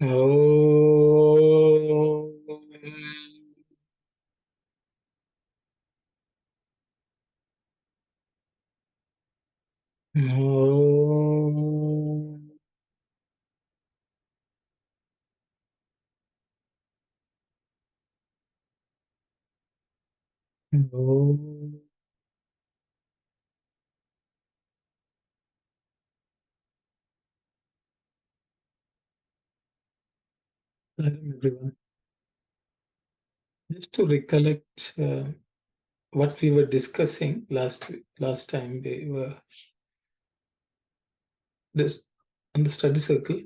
Oh. Oh. Oh. Hello, everyone. Just to recollect what we were discussing last time we were this on the study circle.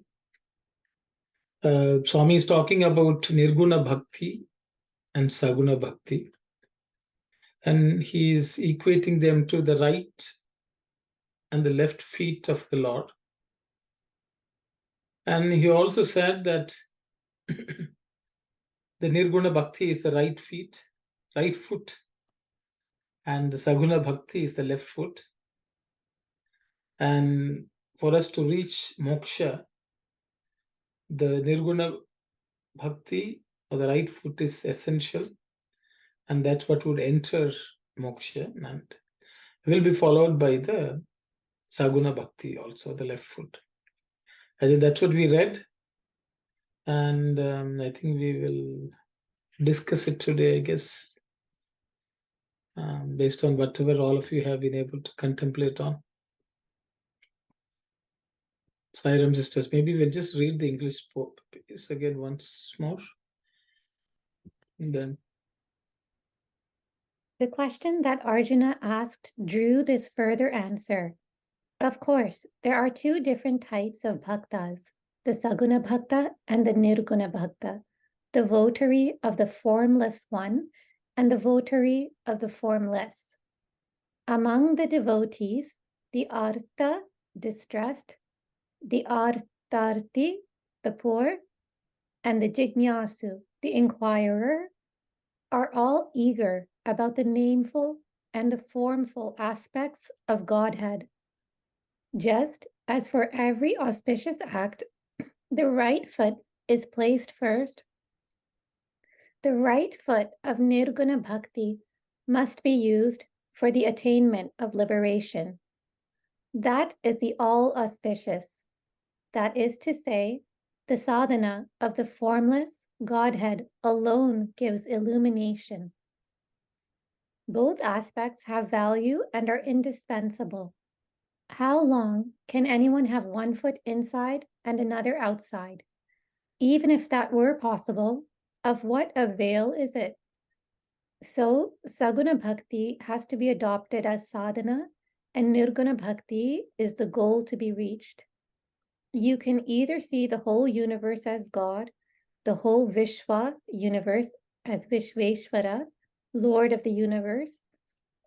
Swami is talking about Nirguna Bhakti and Saguna Bhakti, and he is equating them to the right and the left feet of the Lord. And he also said that the Nirguna Bhakti is the right foot, and the Saguna Bhakti is the left foot. And for us to reach moksha, the Nirguna Bhakti or the right foot is essential, and that's what would enter moksha, and will be followed by the Saguna Bhakti, also the left foot. I think that's what we read, and I think we will discuss it today, I guess, based on whatever all of you have been able to contemplate on. Sairam sisters, maybe we'll just read the English piece again once more, and then. The question that Arjuna asked drew this further answer. Of course, there are two different types of bhaktas, the Saguna Bhakta and the Nirguna Bhakta, the votary of the formless one and the votary of the formless. Among the devotees, the Artha, distressed, the Artarti, the poor, and the Jignasu, the inquirer, are all eager about the nameful and the formful aspects of Godhead. Just as for every auspicious act, the right foot is placed first, the right foot of Nirguna Bhakti must be used for the attainment of liberation. That is the all-auspicious, that is to say, the sadhana of the formless Godhead alone gives illumination. Both aspects have value and are indispensable. How long can anyone have one foot inside and another outside? Even if that were possible, of what avail is it? So, Saguna Bhakti has to be adopted as sadhana, and Nirguna Bhakti is the goal to be reached. You can either see the whole universe as God, the whole Vishwa universe as Vishveshvara, Lord of the universe,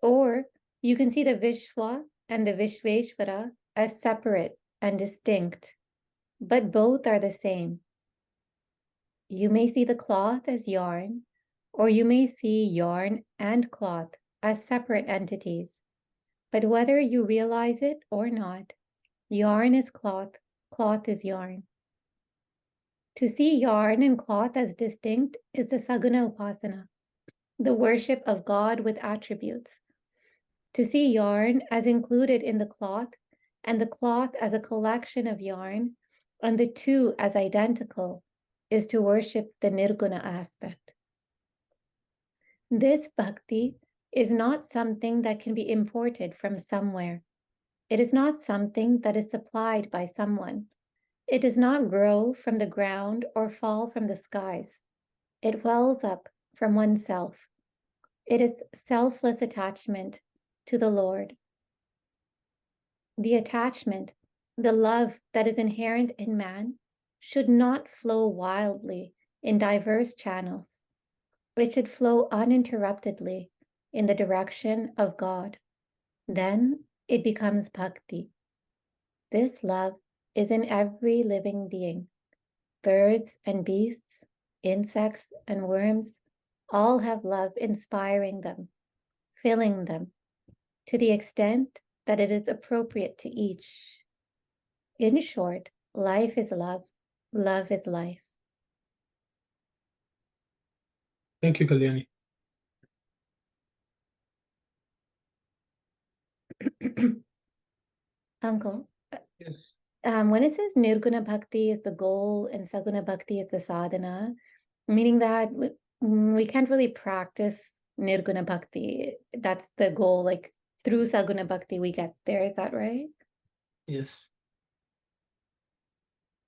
or you can see the Vishwa and the Vishveshvara as separate and distinct, but both are the same. You may see the cloth as yarn, or you may see yarn and cloth as separate entities. But whether you realize it or not, yarn is cloth, cloth is yarn. To see yarn and cloth as distinct is the Saguna Upasana, the worship of God with attributes. To see yarn as included in the cloth, and the cloth as a collection of yarn, and the two as identical, is to worship the Nirguna aspect. This bhakti is not something that can be imported from somewhere. It is not something that is supplied by someone. It does not grow from the ground or fall from the skies. It wells up from oneself. It is selfless attachment to the Lord. The attachment, the love that is inherent in man, should not flow wildly in diverse channels. It should flow uninterruptedly in the direction of God. Then it becomes bhakti. This love is in every living being. Birds and beasts, insects and worms, all have love inspiring them, filling them, to the extent that it is appropriate to each. In short, life is love, Love is life. Thank you, Kalyani. Uncle, Yes. when it says Nirguna Bhakti is the goal and Saguna Bhakti is the sadhana, meaning that we can't really practice Nirguna Bhakti. That's the goal, like through Saguna Bhakti we get there, is that right? Yes.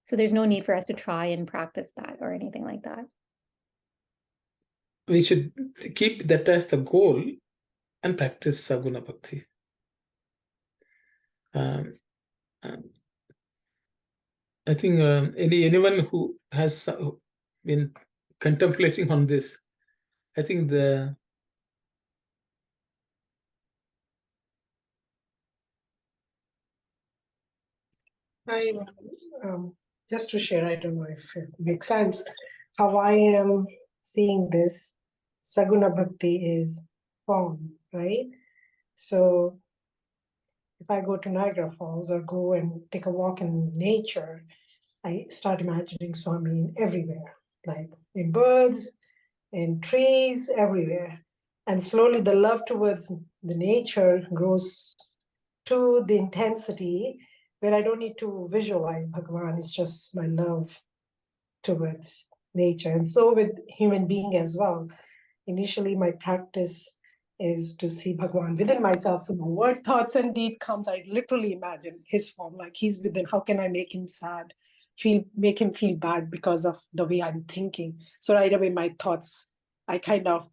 So there's no need for us to try and practice that or anything like that. We should keep that as the goal and practice Saguna Bhakti. I think anyone who has been contemplating on this, I think just to share, I don't know if it makes sense, how I am seeing this. Saguna Bhakti is form, right? So if I go to Niagara Falls or go and take a walk in nature, I start imagining Swami everywhere, like in birds, in trees, everywhere. And slowly the love towards the nature grows to the intensity where I don't need to visualize Bhagavan. It's just my love towards nature. And so with human being as well. Initially, my practice is to see Bhagavan within myself. So the word, thoughts, and deed comes, I literally imagine his form, like he's within. How can I make him sad? Make him feel bad because of the way I'm thinking. So right away, my thoughts, I kind of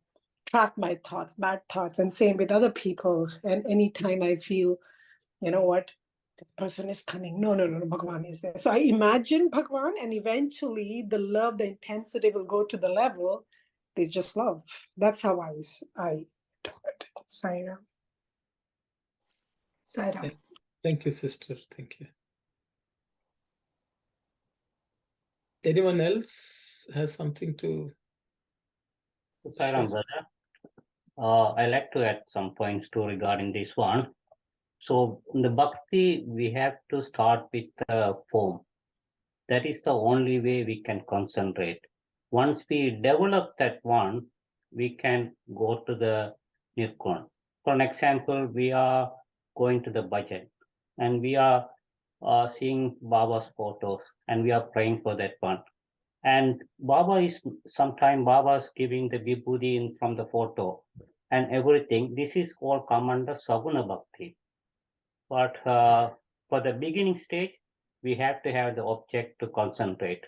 track my thoughts, bad thoughts, and same with other people. And anytime I feel, you know what, the person is coming. No, Bhagavan is there. So I imagine Bhagavan, and eventually the love, the intensity will go to the level. There's just love. That's how I do it. Sairam. Thank you, sister. Thank you. Anyone else has something to? Sairam, brother. I like to add some points too regarding this one. So in the bhakti, we have to start with the form. That is the only way we can concentrate. Once we develop that one, we can go to the nirguna. For an example, we are going to the bhajan and we are seeing Baba's photos and we are praying for that one. And Baba's giving the vibhuti from the photo and everything. This is all come under Saguna Bhakti. But for the beginning stage, we have to have the object to concentrate.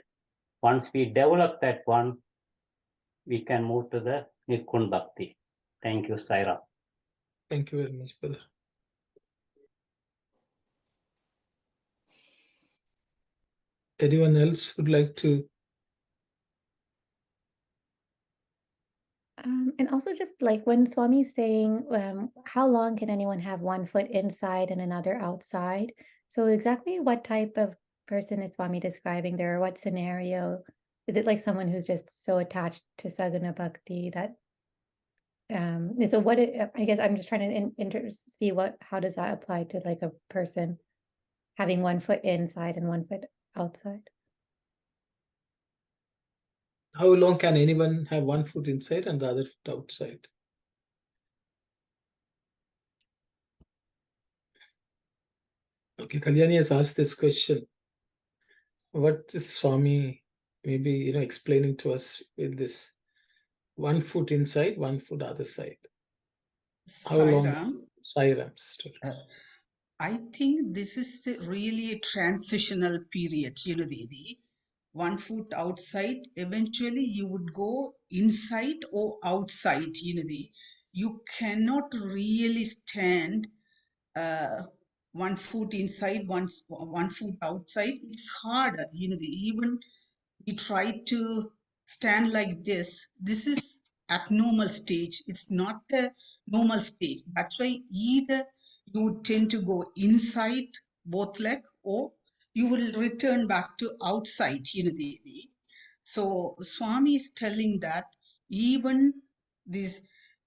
Once we develop that one, we can move to the Nirguna Bhakti. Thank you, Saira. Thank you very much, brother. Anyone else would like to? And also just like when Swami's saying, how long can anyone have one foot inside and another outside? So exactly what type of person is Swami describing there? Or what scenario? Is it like someone who's just so attached to Saguna Bhakti that, so what, I guess I'm just trying to see how does that apply to like a person having one foot inside and one foot outside? How long can anyone have one foot inside and the other foot outside? Okay, Kalyani has asked this question. What is Swami maybe explaining to us with this one foot inside, one foot other side? How long? Sairam, sister. I think this is really a transitional period, Didi. 1 foot outside, eventually you would go inside or outside, You cannot really stand 1 foot inside, one foot outside. It's harder, even we try to stand like this. This is abnormal stage. It's not a normal stage. That's why either you would tend to go inside both leg or you will return back to outside. So Swami is telling that even this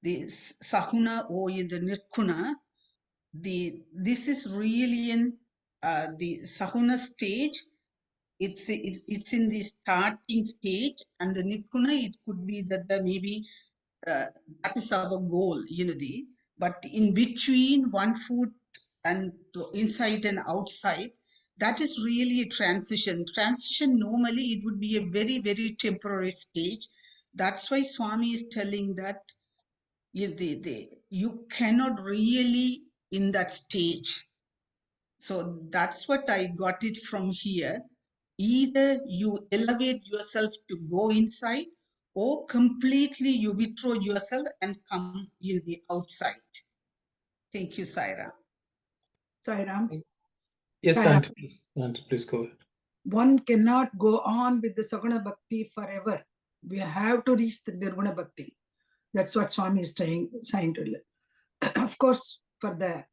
Sahuna or the Nirguna, this is really in the Sahuna stage. it's in the starting stage, and the Nikuna, it could be that maybe that is our goal, but in between 1 foot and inside and outside, that is really a transition. Normally it would be a very, very temporary stage. That's why Swami is telling that you cannot really in that stage. So that's what I got it from here. Either you elevate yourself to go inside, or completely you withdraw yourself and come in the outside. Thank you, Saira. Sairam. Yes, Sairam. Auntie, please go ahead. One cannot go on with the Saguna Bhakti forever. We have to reach the Nirguna Bhakti. That's what Swami is trying to. Of course, for the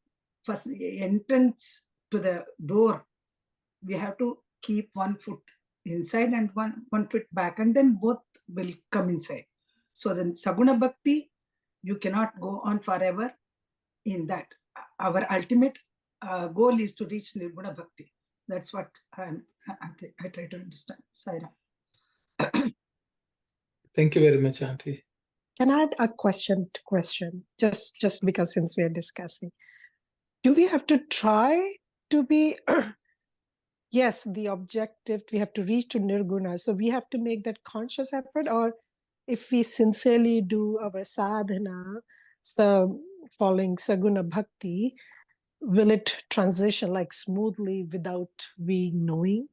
first entrance to the door, we have to keep 1 foot inside and one foot back, and then both will come inside. So then Saguna Bhakti, you cannot go on forever in that. Our ultimate goal is to reach Nirguna Bhakti. That's what I try to understand. Saira. Thank you very much, Auntie. Can I add a question to question? Just because since we are discussing, do we have to try to be, yes, the objective, we have to reach to Nirguna. So we have to make that conscious effort, or if we sincerely do our sadhana, so following Saguna Bhakti, will it transition like smoothly without we knowing?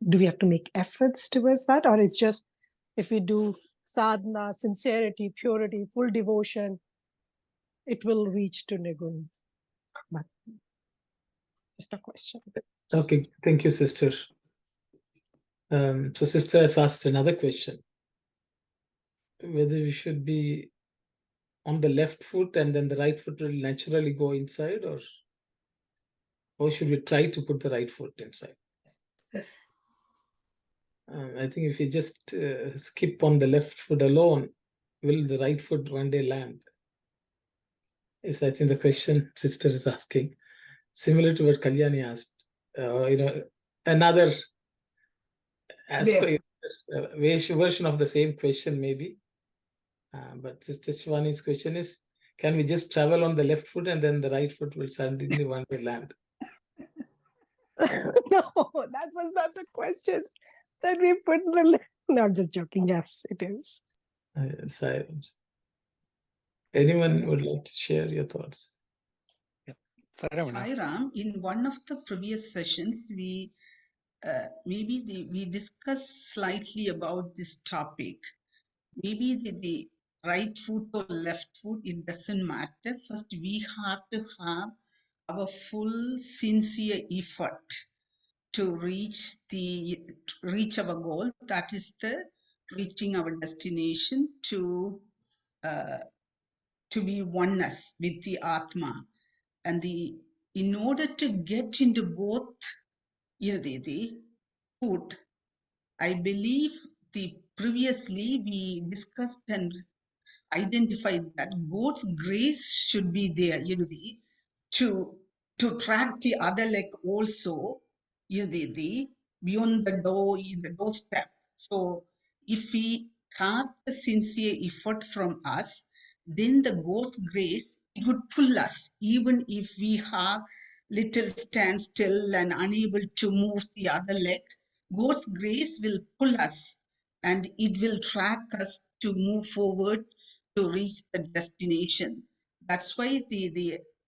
Do we have to make efforts towards that? Or it's just if we do sadhana, sincerity, purity, full devotion, it will reach to Nirguna? Just a question. Okay, thank you, sister. So sister has asked another question, whether we should be on the left foot and then the right foot will naturally go inside, or should we try to put the right foot inside? Yes. I think if we just skip on the left foot alone, will the right foot one day land? Is I think the question sister is asking, similar to what Kalyani asked. Another aspect, version of the same question maybe. But Sister Shivani's question is, can we just travel on the left foot and then the right foot will suddenly one day land? No, that was not the question that we put in the list. No, I'm just joking. Yes, it is. Silence. Anyone would like to share your thoughts? Sairam, in one of the previous sessions, we discussed slightly about this topic. Maybe the right foot or left foot, it doesn't matter. First, we have to have our full sincere effort to reach our goal. That is the reaching our destination to be oneness with the Atma. And in order to get into both the foot, I believe previously we discussed and identified that God's grace should be there, to track the other leg also, beyond the doorstep. So if we have the sincere effort from us, then the God's grace, it would pull us, even if we have little standstill and unable to move the other leg. God's grace will pull us and it will track us to move forward to reach the destination. That's why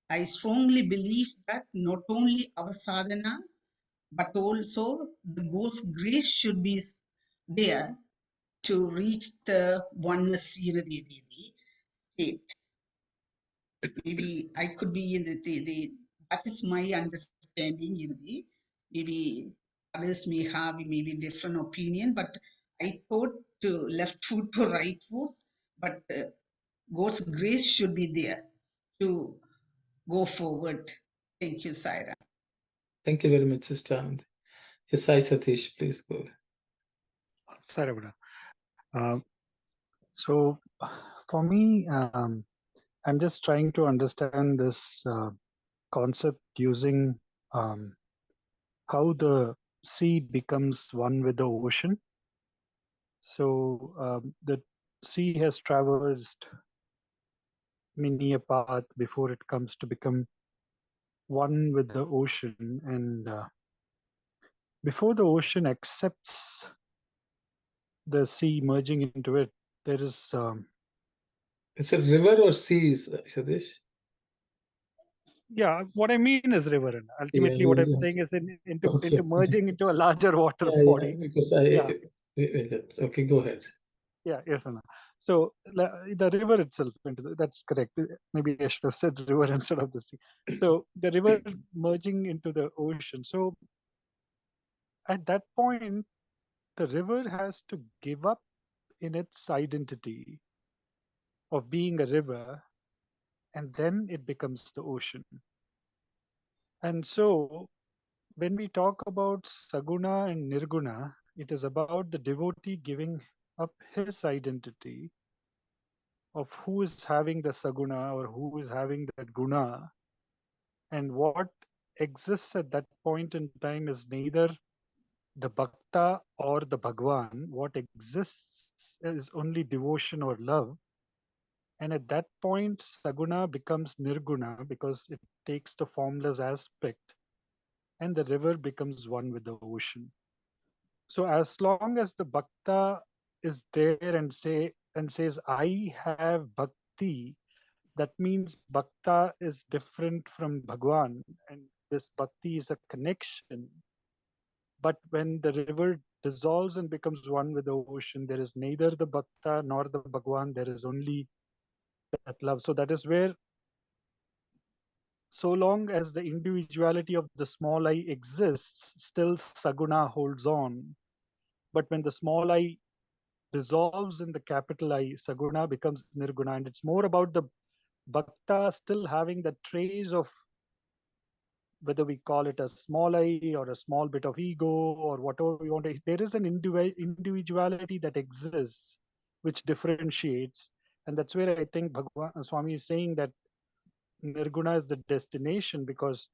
I strongly believe that not only our sadhana, but also the God's grace should be there to reach the oneness state. Maybe I could be in that is my understanding, maybe others may have maybe different opinion, but I thought to left foot to right foot, but God's grace should be there to go forward. Thank you, Saira. Thank you very much, Sister Anand. Yes, Sai Satish, please go. Saira, so for me, I'm just trying to understand this concept using how the sea becomes one with the ocean. So the sea has traversed many a path before it comes to become one with the ocean, and before the ocean accepts the sea merging into it, there is It's a river or seas, Satish? yeah, what I mean is river, and ultimately Yeah, what I'm yeah. saying is into Okay. merging into a larger water Yeah, body. because Yeah. that's okay. Go ahead. Yeah, yes, Anna. So the river itself, that's correct. Maybe I should have said river instead of the sea. So the river merging into the ocean. So at that point, the river has to give up in its identity of being a river, and then it becomes the ocean. And so when we talk about Saguna and Nirguna, it is about the devotee giving up his identity of who is having the Saguna or who is having that Guna. And what exists at that point in time is neither the Bhakta or the Bhagawan. What exists is only devotion or love. And at that point, Saguna becomes Nirguna because it takes the formless aspect, and the river becomes one with the ocean. So as long as the Bhakta is there and says, I have bhakti, that means Bhakta is different from Bhagwan, and this bhakti is a connection. But when the river dissolves and becomes one with the ocean, there is neither the Bhakta nor the Bhagwan, there is only that love. So that is where, so long as the individuality of the small I exists, still Saguna holds on. But when the small I dissolves in the capital I, Saguna becomes Nirguna, and it's more about the Bhakta still having the trace of, whether we call it a small I or a small bit of ego or whatever we want to, there is an individuality that exists which differentiates. And that's where I think Bhagavan Swami is saying that Nirguna is the destination, because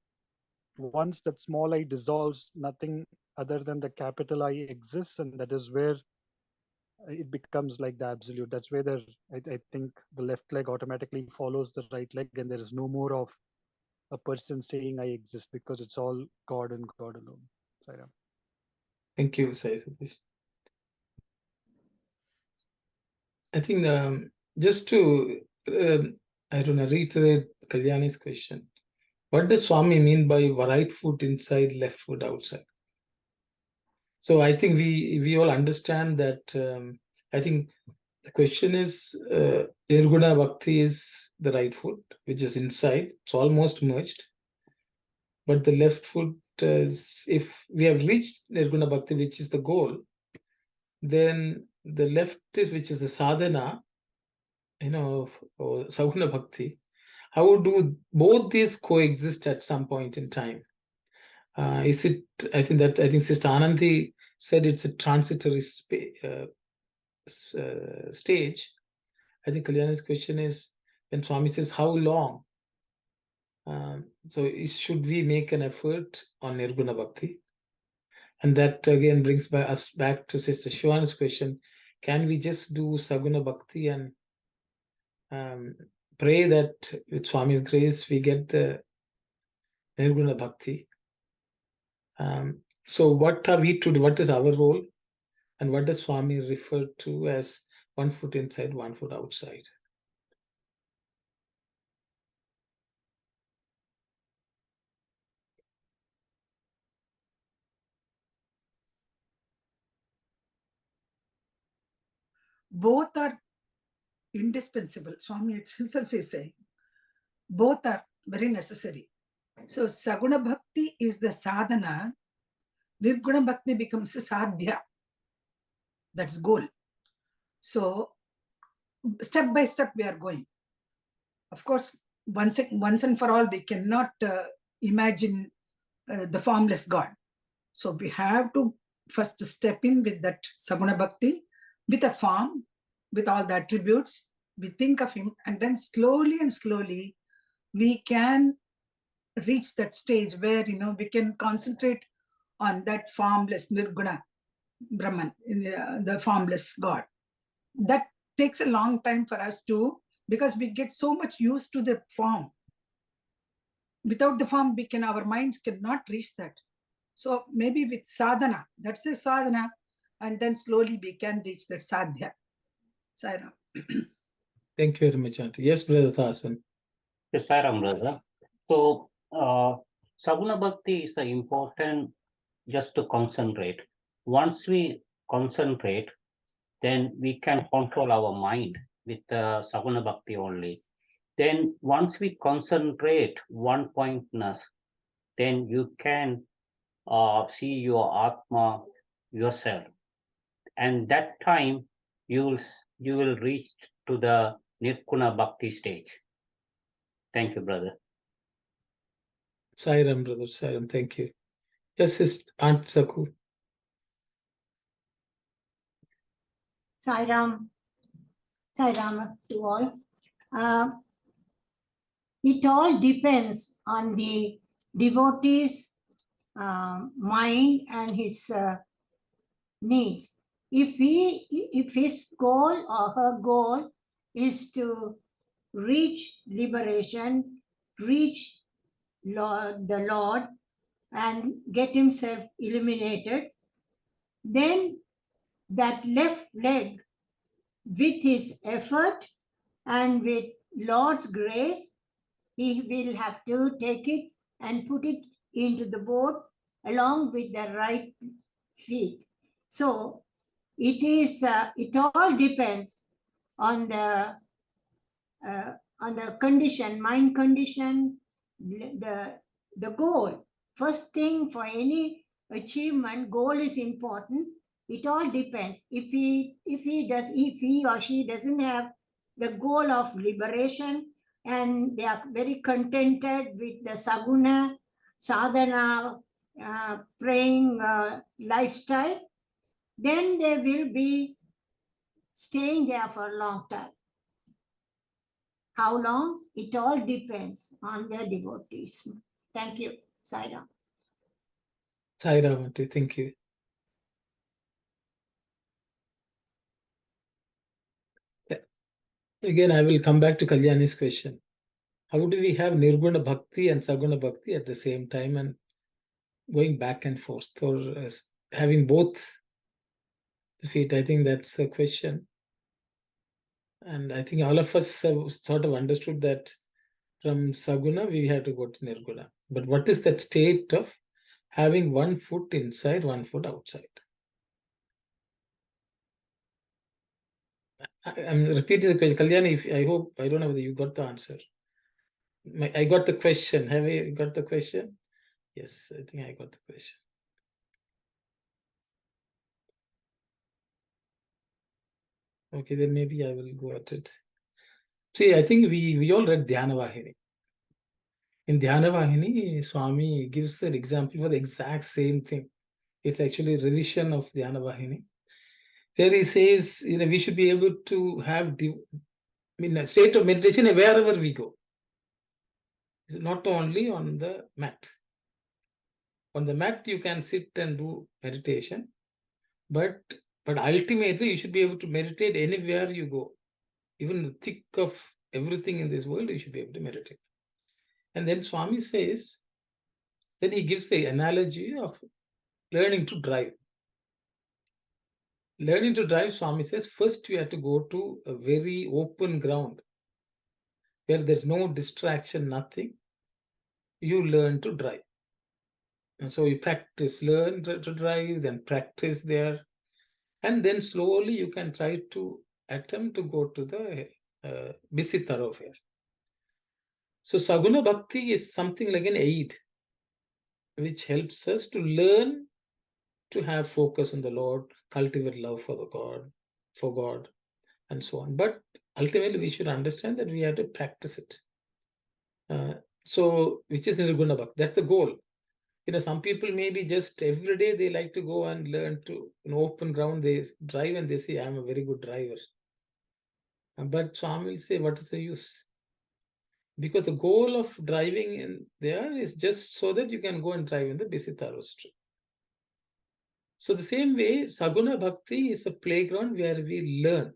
once that small I dissolves, nothing other than the capital I exists, and that is where it becomes like the absolute. That's where I think the left leg automatically follows the right leg, and there is no more of a person saying I exist, because it's all God and God alone. Sairam. Thank you, Sai Satish. I think just to I don't know, reiterate Kalyani's question. What does Swami mean by right foot inside, left foot outside? So I think we all understand that. I think the question is Nirguna Bhakti is the right foot, which is inside. It's almost merged. But the left foot is, if we have reached Nirguna Bhakti, which is the goal, then the left is, which is a sadhana, or Saguna Bhakti. How do both these coexist at some point in time? Is it? I think Sister Anandi said it's a transitory stage. I think Kalyani's question is, when Swami says how long. So should we make an effort on Nirguna Bhakti? And that again brings us back to Sister Shivana's question: can we just do Saguna Bhakti and pray that with Swami's grace we get the Nirguna Bhakti? So what are we to do? What is our role? And what does Swami refer to as one foot inside, one foot outside? Both are indispensable. Swami himself is saying both are very necessary. So Saguna Bhakti is the sadhana, Nirguna Bhakti becomes a sadhya. That's goal. So step by step we are going. Of course, once and for all, we cannot imagine the formless God. So we have to first step in with that Saguna Bhakti, with a form, with all the attributes. We think of him, and then slowly and slowly we can reach that stage where we can concentrate on that formless Nirguna Brahman, the formless God. That takes a long time for us to, because we get so much used to the form. Without the form, our minds cannot reach that. So maybe with sadhana, that's a sadhana, and then slowly we can reach that sadhya. Sairam. Thank you very much, Auntie. Yes, Brother Thasan. Yes, Sairam, brother. So, Saguna Bhakti is important just to concentrate. Once we concentrate, then we can control our mind with Saguna Bhakti only. Then once we concentrate one pointness, then you can see your Atma yourself. And that time you will reach to the Nirguna Bhakti stage. Thank you, brother. Sairam, brother. Sairam, thank you. Yes, Aunt Saku. Sairam to all. It all depends on the devotee's mind and his needs. If his goal or her goal is to reach liberation, reach the Lord, and get himself eliminated, then that left leg, with his effort and with Lord's grace, he will have to take it and put it into the boat along with the right feet. So it all depends on the condition, mind condition, the goal. First thing, for any achievement, goal is important. It all depends. If he or she doesn't have the goal of liberation, and they are very contented with the saguna, sadhana, praying lifestyle, then they will be staying there for a long time. How long? It all depends on their devotees. Thank you, Sairam. Sairam, Auntie, thank you. Again, I will come back to Kalyani's question. How do we have Nirguna Bhakti and Saguna Bhakti at the same time and going back and forth, or having both the feet? I think that's the question. And I think all of us have sort of understood that from Saguna, we have to go to Nirguna. But what is that state of having one foot inside, one foot outside? I'm repeating the question. Kalyani, I hope, I don't know whether you got the answer. I got the question. Have you got the question? Yes, I think I got the question. Okay, then maybe I will go at it. See, I think we all read Geetha Vahini. In Geetha Vahini, Swami gives an example for the exact same thing. It's actually a revision of Geetha Vahini, where he says, we should be able to have a state of meditation wherever we go. It's not only on the mat. On the mat, you can sit and do meditation, but ultimately, you should be able to meditate anywhere you go. Even in the thick of everything in this world, you should be able to meditate. And then Swami says, then he gives the analogy of learning to drive. Learning to drive, Swami says, first you have to go to a very open ground where there's no distraction, nothing. You learn to drive. And so you practice, learn to drive, then practice there. And then slowly you can try to attempt to go to the busy thoroughfare. So Saguna Bhakti is something like an aid which helps us to learn to have focus on the Lord, cultivate love for God, and so on. But ultimately, we should understand that we have to practice it. So, which is Nirguna Bhakti. That's the goal. Some people maybe just every day they like to go and learn to, open ground, they drive and they say, I'm a very good driver. But Swami will say, what is the use? Because the goal of driving in there is just so that you can go and drive in the busy thorough street. So the same way, Saguna Bhakti is a playground where we learn.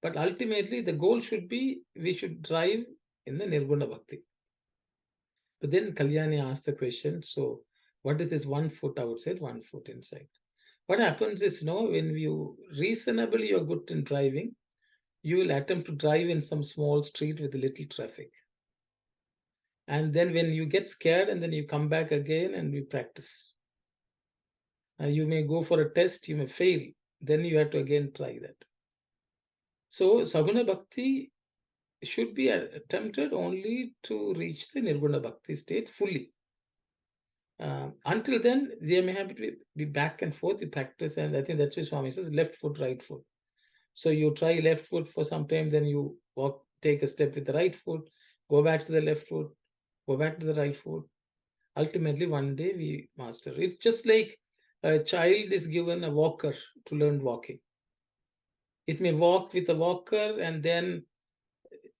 But ultimately, the goal should be, we should drive in the Nirguna Bhakti. But then Kalyani asked the question, so what is this 1 foot outside, 1 foot inside? What happens is, when you reasonably you're good in driving, you will attempt to drive in some small street with little traffic. And then when you get scared and then you come back again and you practice. You may go for a test, you may fail. Then you have to again try that. So Saguna Bhakti should be attempted only to reach the Nirguna Bhakti state fully. Until then, they may have to be back and forth, you practice, and I think that's why Swami says left foot, right foot. So you try left foot for some time, then you walk, take a step with the right foot, go back to the left foot, go back to the right foot. Ultimately, one day we master. It's just like a child is given a walker to learn walking. It may walk with a walker, and then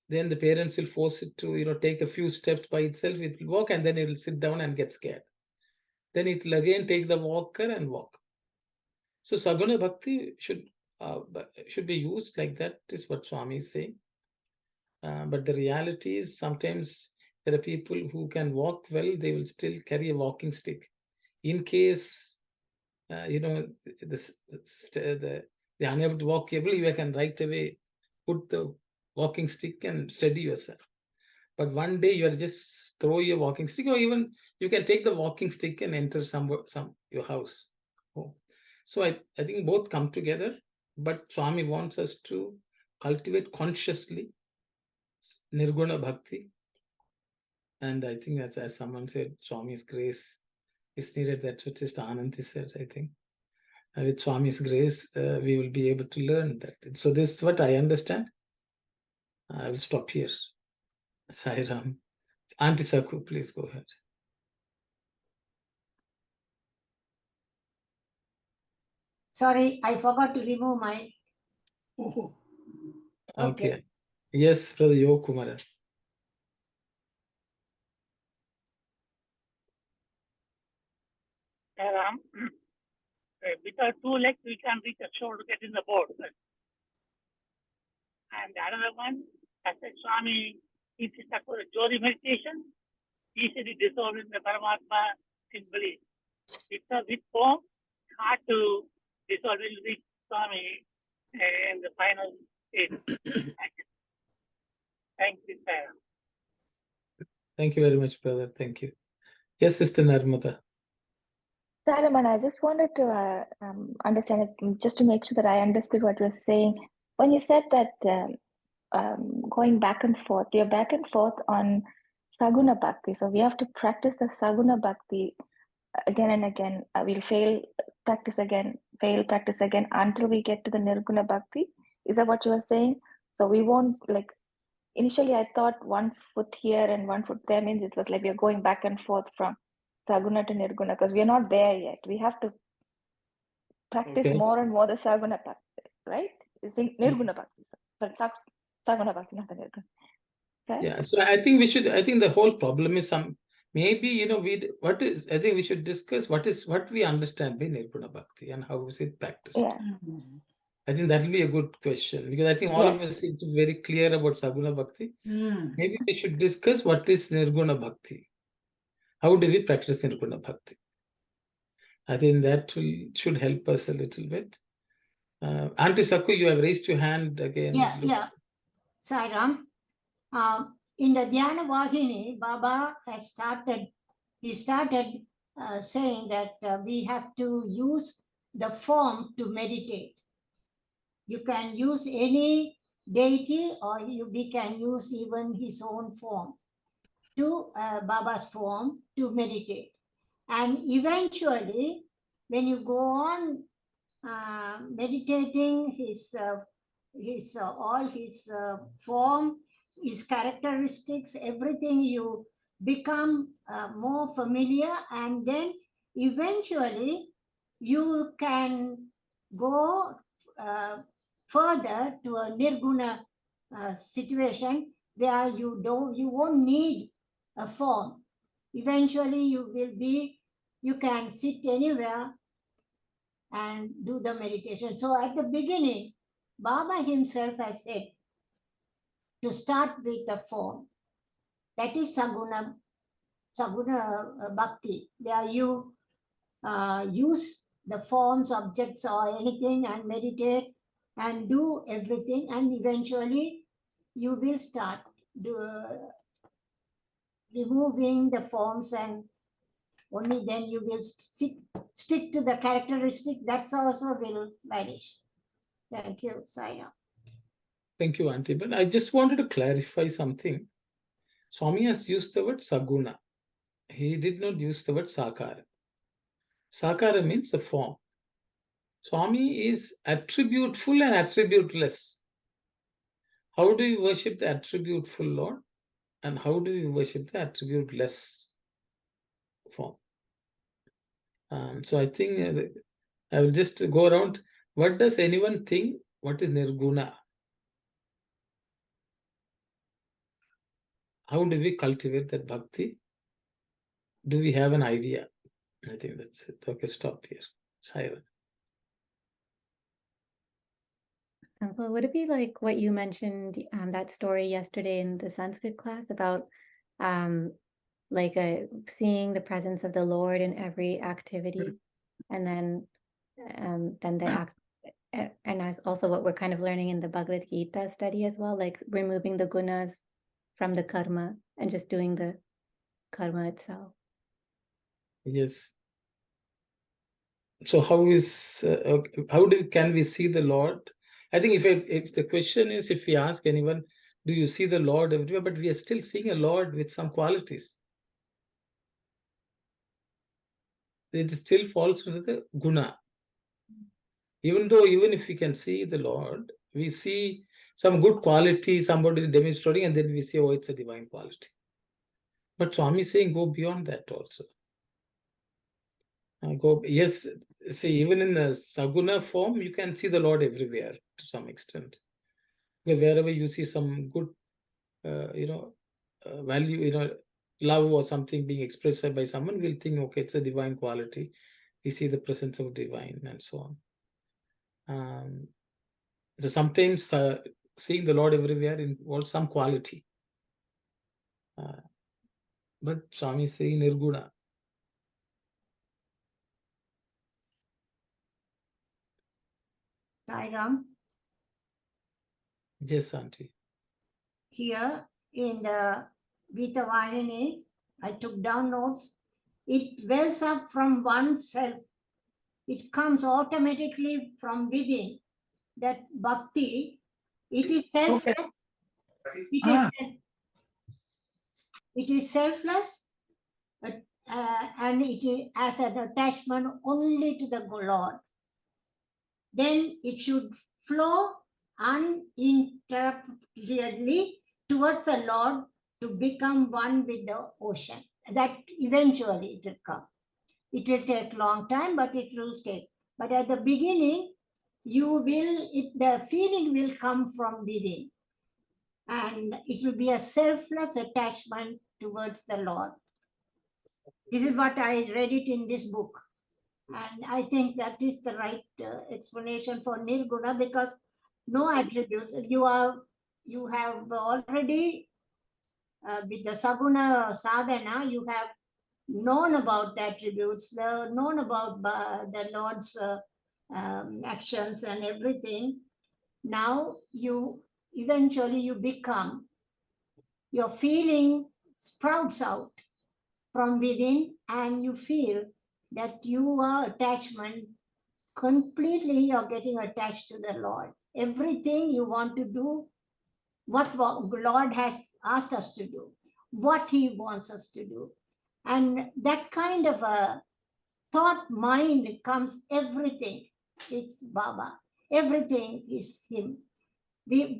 the parents will force it to, take a few steps by itself. It will walk, and then it will sit down and get scared. Then it will again take the walker and walk. So Saguna Bhakti should be used like that, is what Swami is saying. But the reality is sometimes there are people who can walk well, they will still carry a walking stick. In case, they're unable to walk able, you can right away put the walking stick and steady yourself. But one day you are just throw your walking stick, or even you can take the walking stick and enter your house. So I think both come together, but Swami wants us to cultivate consciously Nirguna Bhakti. And I think as someone said, Swami's grace is needed. That's what Sister Ananti said, I think. With Swami's grace, we will be able to learn that. So this is what I understand. I will stop here. Sai Ram. Auntie Saku, please go ahead. Sorry, I forgot to remove my. Okay. Yes, Brother Yo Kumaran. With our 2 legs, we can reach a shore to get in the boat. And the other one, as a Swami insisted for a Jodi meditation, easily dissolved in the Paramatma simply. With form, hard to dissolve in the Swami in the final stage. Thank you, sir. Thank you very much, brother. Thank you. Yes, Sister Narmada. Saraman, I just wanted to understand it, just to make sure that I understood what you were saying. When you said that going back and forth, you're back and forth on Saguna Bhakti. So we have to practice the Saguna Bhakti again and again. We'll fail, practice again, fail, practice again until we get to the Nirguna Bhakti. Is that what you were saying? So we won't, like, initially I thought 1 foot here and 1 foot there means it was like we're going back and forth from Saguna to Nirguna, because we are not there yet. We have to practice more and more the Saguna Bhakti, right? It's Nirguna Bhakti. Sorry, Saguna Bhakti, not the Nirguna. Right? Yeah, so I think the whole problem is maybe, I think we should discuss what we understand by Nirguna Bhakti and how is it practiced. Yeah. I think that will be a good question, because I think all of us seem to be very clear about Saguna Bhakti. Maybe we should discuss what is Nirguna Bhakti. How do we practice Nirguna Bhakti? I think that should help us a little bit. Auntie Saku, you have raised your hand again. Yeah. Sai Ram. In the Geetha Vahini, Baba has started saying that we have to use the form to meditate. You can use any deity, or we can use even his own form to Baba's form to meditate. And eventually, when you go on meditating all his form, his characteristics, everything, you become more familiar, and then eventually you can go further to a Nirguna situation where you won't need a form. Eventually you You can sit anywhere and do the meditation. So at the beginning, Baba himself has said to start with the form. That is Saguna Bhakti, where you use the forms, objects, or anything and meditate and do everything, and eventually you will start removing the forms, and only then you will stick to the characteristic. That's also will vanish. Thank you, Saina. Thank you, Auntie. But I just wanted to clarify something. Swami has used the word Saguna. He did not use the word Sakara. Sakara means the form. Swami is attributeful and attributeless. How do you worship the attributeful Lord? And how do you worship the attributeless form? So I think I will just go around. What does anyone think? What is Nirguna? How do we cultivate that bhakti? Do we have an idea? I think that's it. Okay, stop here. Siren. Uncle, would it be like what you mentioned, that story yesterday in the Sanskrit class about seeing the presence of the Lord in every activity, and then the act, and as also what we're kind of learning in the Bhagavad Gita study as well, like removing the gunas from the karma and just doing the karma itself. Yes. So how can we see the Lord? I think if the question is, if we ask anyone, do you see the Lord everywhere? But we are still seeing a Lord with some qualities. It still falls into the guna. Even if we can see the Lord, we see some good quality, somebody demonstrating, and then we say, oh, it's a divine quality. But Swami is saying, go beyond that also. Yes, see, even in the Saguna form, you can see the Lord everywhere to some extent. Because wherever you see some good, value, love or something being expressed by someone, we'll think, okay, it's a divine quality. We see the presence of divine and so on. So sometimes seeing the Lord everywhere involves some quality. But Swami is saying Nirguna. Sairam. Yes, Auntie. Here in the Geetha Vahini, I took down notes. It wells up from oneself. It comes automatically from within. That bhakti, it is selfless. It is selfless, and it has an attachment only to the Lord. Then it should flow uninterruptedly towards the Lord to become one with the ocean. That eventually it will come. It will take a long time, but it will take. But at the beginning, the feeling will come from within. And it will be a selfless attachment towards the Lord. This is what I read it in this book. And I think that is the right explanation for Nirguna, because no attributes. You have already, with the Saguna sadhana, you have known about the attributes, known about the Lord's actions and everything. Now eventually you become, your feeling sprouts out from within, and you feel that your attachment completely, you're getting attached to the Lord. Everything you want to do, what Lord has asked us to do, what He wants us to do. And that kind of a thought mind comes everything. It's Baba. Everything is Him.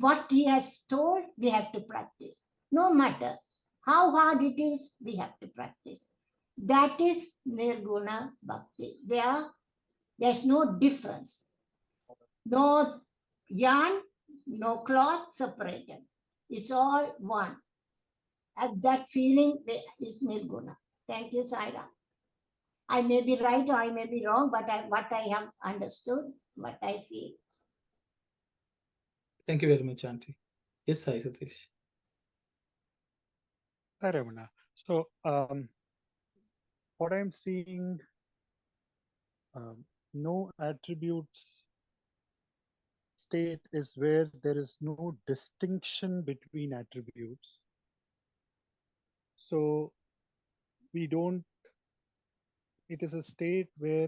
What He has told, we have to practice. No matter how hard it is, we have to practice. That is Nirguna Bhakti, where there's no difference. No yarn, no cloth separated. It's all one. And that feeling is Nirguna. Thank you, Saira. I may be right or I may be wrong, but what I have understood, what I feel. Thank you very much, Auntie. Yes, Sai Satish. Hi, Ramana. So, what I'm seeing, no attributes state is where there is no distinction between attributes. So, we don't, it is a state where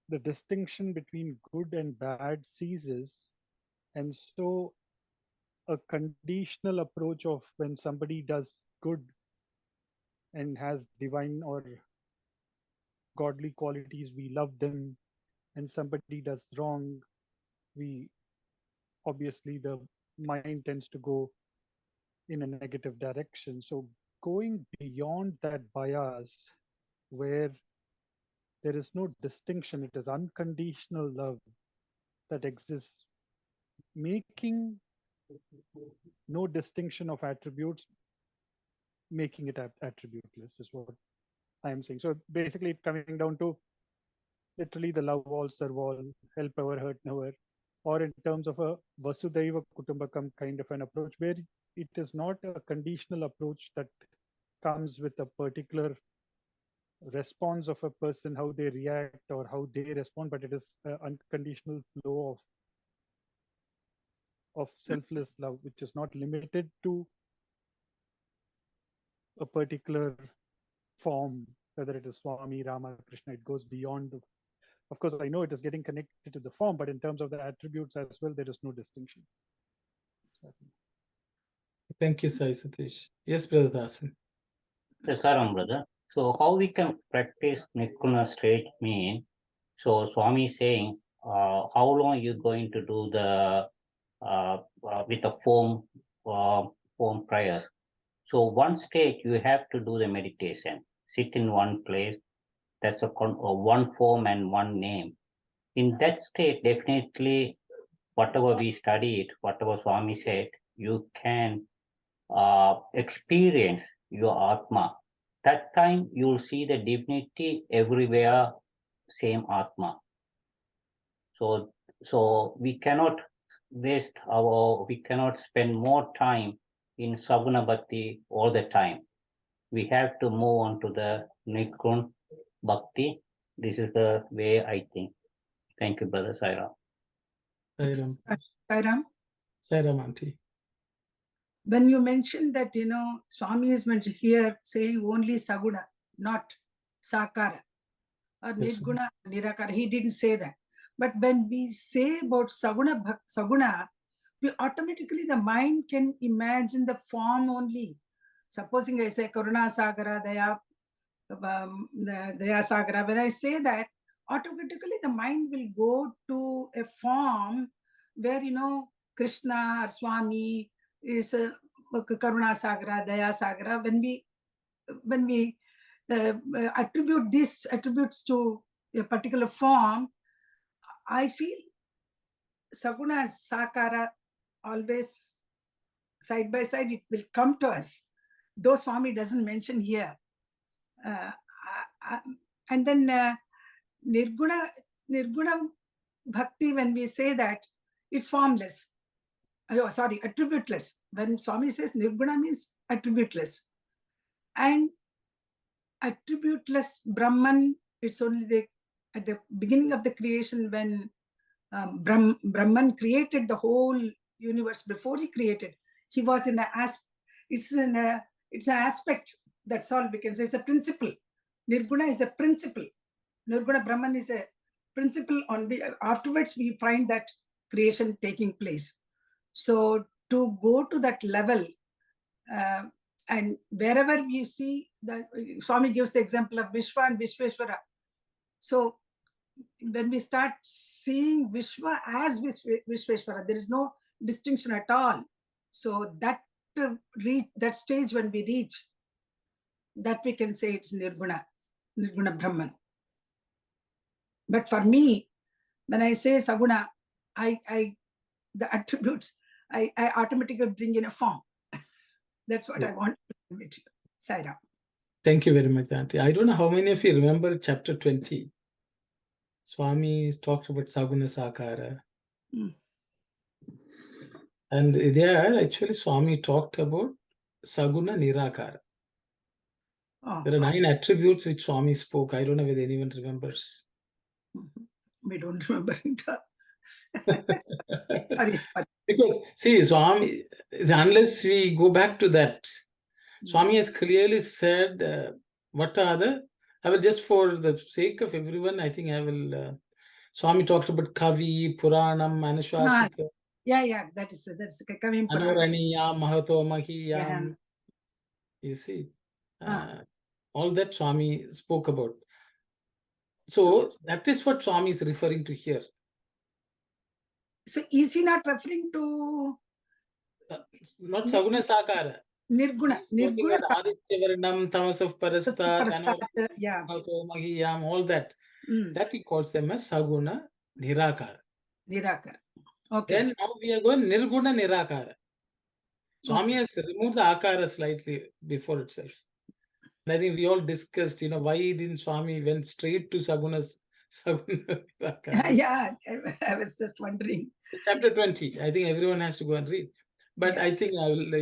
the distinction between good and bad ceases. And so, a conditional approach of when somebody does good and has divine or godly qualities, we love them, and somebody does wrong, we obviously the mind tends to go in a negative direction. So going beyond that bias where there is no distinction, it is unconditional love that exists, making no distinction of attributes, making it attributeless is what I am saying. So basically it coming down to literally the love all, serve all, help ever, hurt never, or in terms of a Vasudhaiva Kutumbakam kind of an approach where it is not a conditional approach that comes with a particular response of a person, how they react or how they respond, but it is an unconditional flow of selfless love, which is not limited to a particular form, whether it is Swami, Rama, Krishna, it goes beyond. Of course, I know it is getting connected to the form, but in terms of the attributes as well, there is no distinction. Thank you, Sai Satish. Yes, Brother Dasan. Yes, Saram, brother. So how we can practice Nirguna state mean? So Swami is saying, how long you going to do the with the form prayers? So one state you have to do the meditation, sit in one place. That's a one form and one name. In that state, definitely, whatever we studied, whatever Swami said, you can experience your Atma. That time you'll see the divinity everywhere, same Atma. So we cannot we cannot spend more time in Saguna Bhakti all the time. We have to move on to the Nirgun Bhakti. This is the way I think. Thank you, Brother Sairam. Sairam. Sairam? Sairam, Auntie. When you mentioned that, Swami is mentioned here saying only Saguna, not Sakara or Yes, Nirguna, Nirakara. He didn't say that. But when we say about Saguna, we automatically, the mind can imagine the form only. Supposing I say Karuna Sagara, Daya Sagara, when I say that, automatically the mind will go to a form where, Krishna or Swami is Karuna Sagara, Daya Sagara. When we attribute these attributes to a particular form, I feel Saguna and Sakara always side by side, it will come to us. Though Swami doesn't mention here. And then Nirguna Bhakti, when we say that, it's formless. Oh, sorry, attributeless. When Swami says Nirguna means attributeless. And attributeless Brahman, it's only at the beginning of the creation when Brahman created the whole universe. Before he created, he was in it's an aspect. That's all we can say. It's a principle. Nirguna is a principle. Nirguna Brahman is a principle. Afterwards, we find that creation taking place. So to go to that level, and wherever we see, Swami gives the example of Vishwa and Vishveshwara. So when we start seeing Vishwa as Vishveshwara, there is no distinction at all. So that stage when we reach, that we can say it's Nirguna Brahman. But for me, when I say Saguna, the attributes, I automatically bring in a form. That's what I want to admit. Sairam. Thank you very much, Auntie. I don't know how many of you remember chapter 20. Swami talked about Saguna Sakara. Mm. And there, actually, Swami talked about Saguna Nirakara. Oh, There are 9 attributes which Swami spoke. I don't know whether anyone remembers. we don't remember it. Sorry. Because, see, Swami, unless we go back to that, Swami has clearly said, what are the, I will just for the sake of everyone, I think I will, Swami talked about Kavi, Puranam, Manushwashita, Yeah, that's Kavim Purana. Anuraniyam, Mahato Mahiyam, Yeah. you see, all that Swami spoke about. So that is what Swami is referring to here. So is he not referring to not Saguna Sakara? Nirguna? Nirguna Aditya Varnam, Tamasaf Parastat, yeah. Mahato Mahiyam, all that. That he calls them as Saguna Nirakara. Nirakara. Okay. Then now we are going Nirguna Nirakara. Swami has removed the Akara slightly before itself. And I think we all discussed, why didn't Swami went straight to Saguna Nirakara? Yeah, I was just wondering. Chapter 20. I think everyone has to go and read. But I think I will,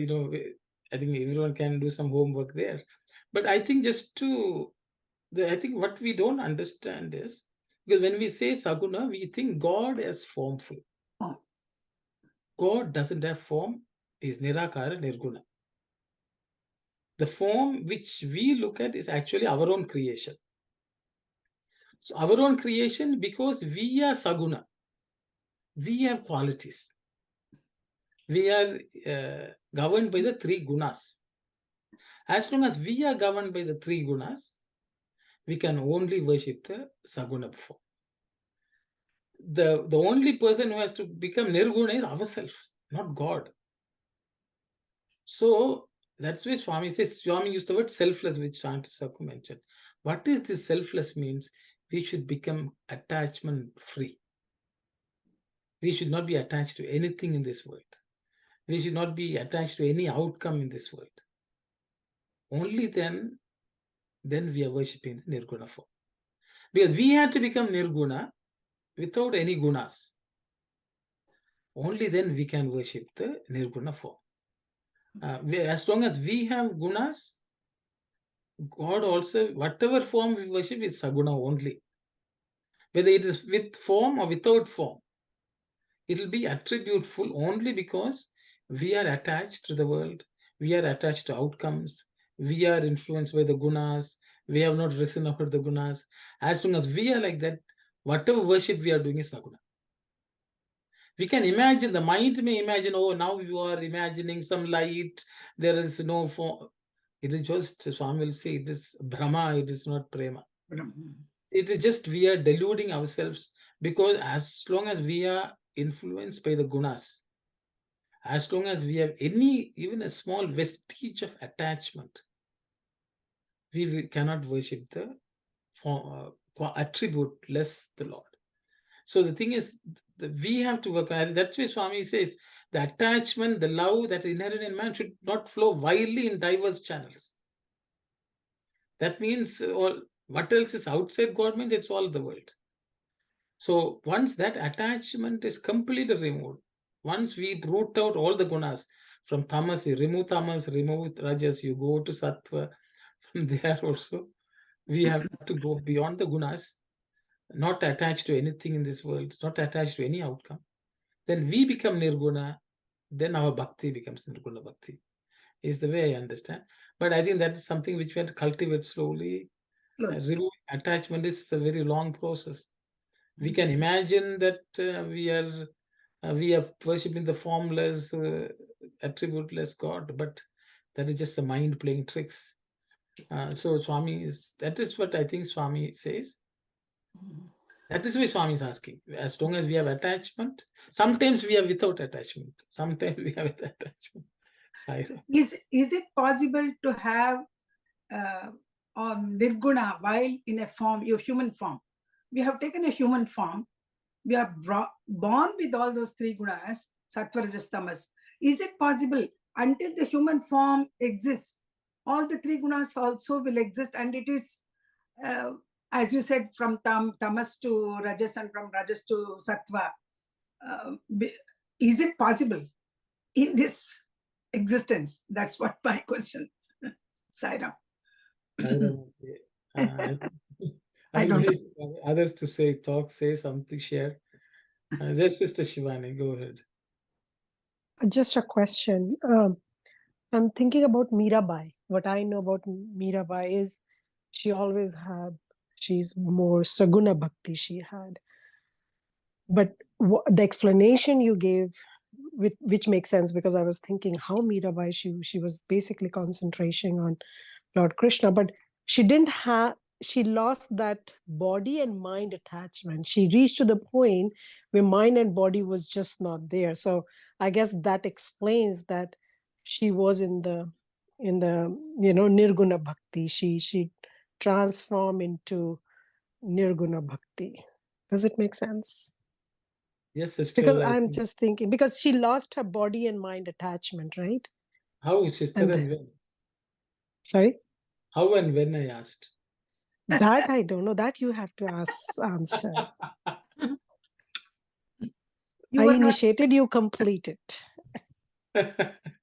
I think everyone can do some homework there. But I think just to, I think what we don't understand is, because when we say Saguna, we think God is formful. God doesn't have form, is Nirakara, Nirguna. The form which we look at is actually our own creation. So our own creation, because we are Saguna, we have qualities. We are governed by the 3 gunas. As long as we are governed by the 3 gunas, we can only worship the Saguna form. The only person who has to become Nirguna is ourselves, not God. So that's why Swami says, Swami used the word selfless, which Shanti Sakku mentioned. What is this selfless means? We should become attachment free. We should not be attached to anything in this world. We should not be attached to any outcome in this world. Only then we are worshipping the Nirguna form. Because we have to become Nirguna without any gunas. Only then we can worship the Nirguna form. As long as we have gunas, God also, whatever form we worship is Saguna only. Whether it is with form or without form, it will be attributeful only because we are attached to the world, we are attached to outcomes, we are influenced by the gunas, we have not risen up to the gunas. As long as we are like that, whatever worship we are doing is Saguna. We can imagine, the mind may imagine, oh, now you are imagining some light, there is no form. It is just, Swami will say, it is Brahma, it is not Prema. It is just we are deluding ourselves, because as long as we are influenced by the gunas, as long as we have even a small vestige of attachment, we cannot worship the attribute less the Lord. So the thing is, we have to work. That's why Swami says the attachment, the love that is inherent in man should not flow wildly in diverse channels. That means what else is outside God means it's all the world. So once that attachment is completely removed, once we root out all the gunas from tamas, you remove rajas, you go to sattva. From there also, we have to go beyond the gunas, not attached to anything in this world, not attached to any outcome. Then we become nirguna, then our bhakti becomes nirguna bhakti, is the way I understand. But I think that is something which we have to cultivate slowly. Removing attachment is a very long process. We can imagine that we are worshipping the formless, attributeless God, but that is just the mind playing tricks. So Swami that is what I think Swami says. That is why Swami is asking. As long as we have attachment, sometimes we are without attachment, sometimes we are with attachment. Is it possible to have Nirguna while in a form, your human form? We have taken a human form. We are born with all those 3 gunas, sattva, rajas, tamas. Is it possible until the human form exists, all the three gunas also will exist, and it is, as you said, from tamas to rajas and from rajas to sattva. Is it possible in this existence? That's what my question. Sairam. I will wait for others to say something, share. Just Sister Shivani, go ahead. Just a question. I'm thinking about Mirabai. What I know about Mirabai is she's more Saguna Bhakti she had. But the explanation you gave, which makes sense, because I was thinking how Mirabai, she was basically concentrating on Lord Krishna, but she lost that body and mind attachment. She reached to the point where mind and body was just not there. So I guess that explains that she was in the Nirguna Bhakti. She transformed into Nirguna Bhakti. Does it make sense? Yes, sister. Because I'm just thinking, because she lost her body and mind attachment, right? How, sister, and when? Sorry? How and when, I asked. That I don't know. That you have to answer. I initiated, you completed.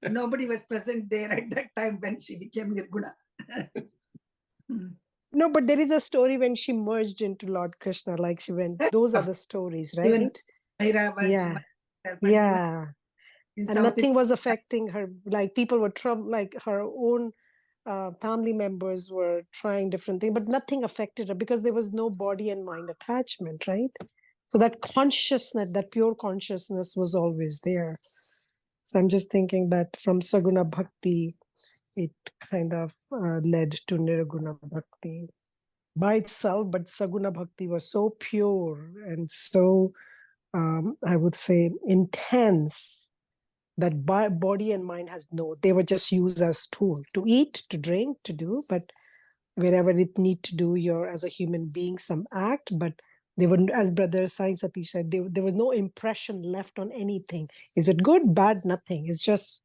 Nobody was present there at that time when she became Nirguna. No, but there is a story when she merged into Lord Krishna, like she went. Those are the stories, right? Even yeah. And nothing was affecting her. Like people were like her own family members were trying different things, but nothing affected her because there was no body and mind attachment, right? So that consciousness, that pure consciousness was always there. So I'm just thinking that from Saguna Bhakti, it kind of led to Nirguna Bhakti by itself, but Saguna Bhakti was so pure and so, I would say, intense that body and mind they were just used as tool to eat, to drink, to do, but wherever it need to do as a human being some act, but they wouldn't, as Brother Sai Satish said, there was no impression left on anything. Is it good, bad? Nothing. It's just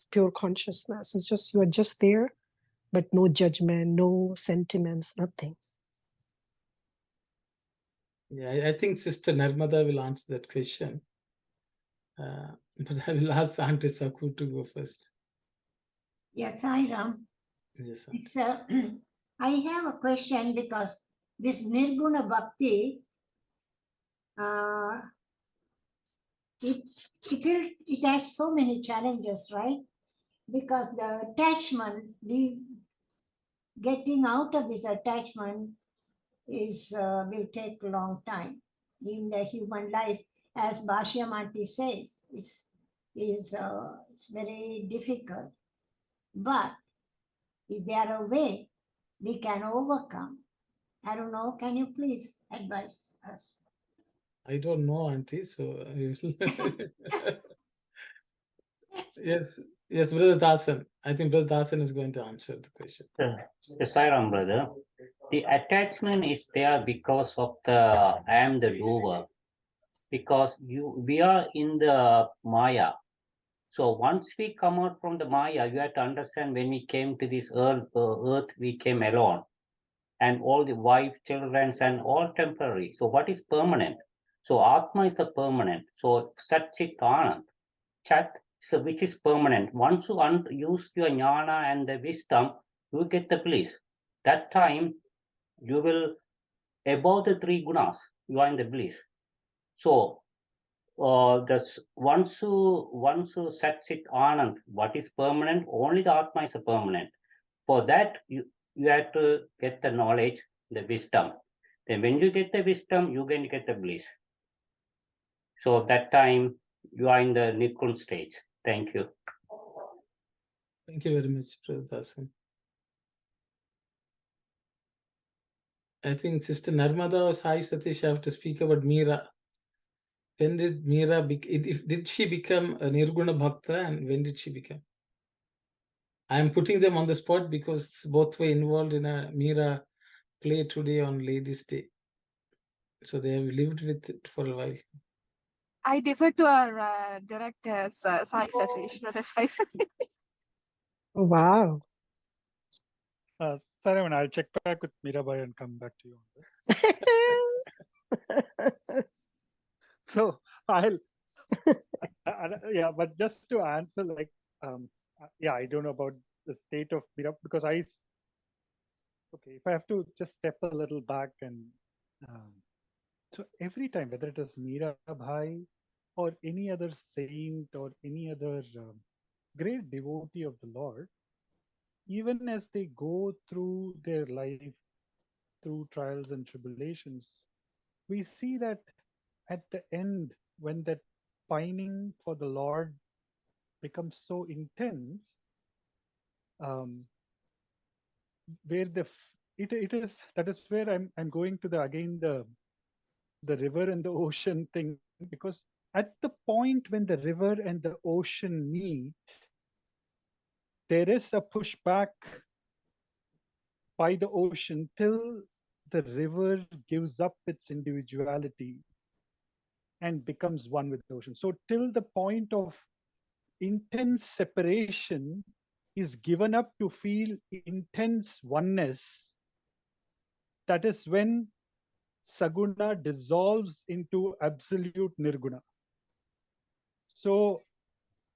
pure consciousness. It's just, you are just there, but no judgment, no sentiments, nothing. Yeah, I think Sister Narmada will answer that question. But I will ask Auntie Saku to go first. Yes, Ram. Yes, sir. It's I have a question because this Nirguna Bhakti, it has so many challenges, right? Because the attachment, getting out of this attachment will take a long time. In the human life, as Bhashyamanti says, it's very difficult. But is there a way we can overcome? I don't know. Can you please advise us? I don't know, Auntie. So yes, Brother Dasan. I think Brother Dasan is going to answer the question. Sairam, brother. The attachment is there because of I am the doer. Because we are in the Maya. So once we come out from the Maya, you have to understand when we came to this earth, we came alone. And all the wife, children, and all temporary. So what is permanent? So Atma is the permanent. So Sat Chit Anand, Chat, so which is permanent. Once you use your jnana and the wisdom, you get the bliss. That time you will, above the three gunas, you are in the bliss. So that's once you set it Anand, what is permanent? Only the Atma is a permanent. For that, you have to get the knowledge, the wisdom. Then when you get the wisdom, you can get the bliss. So that time you are in the Nikun stage. Thank you. Thank you very much, Brother Dasan. I think Sister Narmada or Sai Satish have to speak about Meera. When did Meera did she become a Nirguna Bhakta, and when did she become? I am putting them on the spot because both were involved in a Meera play today on Ladies' Day. So they have lived with it for a while. I defer to our director, Sai Satish, Brother Sai Satish. Wow. Simon, I'll check back with Mirabai and come back to you on this. So I'll, yeah, but just to answer, like, yeah, I don't know about the state of Mira because okay, if I have to just step a little back and so every time, whether it is Mirabai or any other saint or any other great devotee of the Lord, even as they go through their life, through trials and tribulations, we see that at the end, when that pining for the Lord becomes so intense, where it is, that is where I'm going to the river and the ocean thing, because at the point when the river and the ocean meet, there is a pushback by the ocean till the river gives up its individuality and becomes one with the ocean. So till the point of intense separation is given up to feel intense oneness, that is when Saguna dissolves into absolute Nirguna. So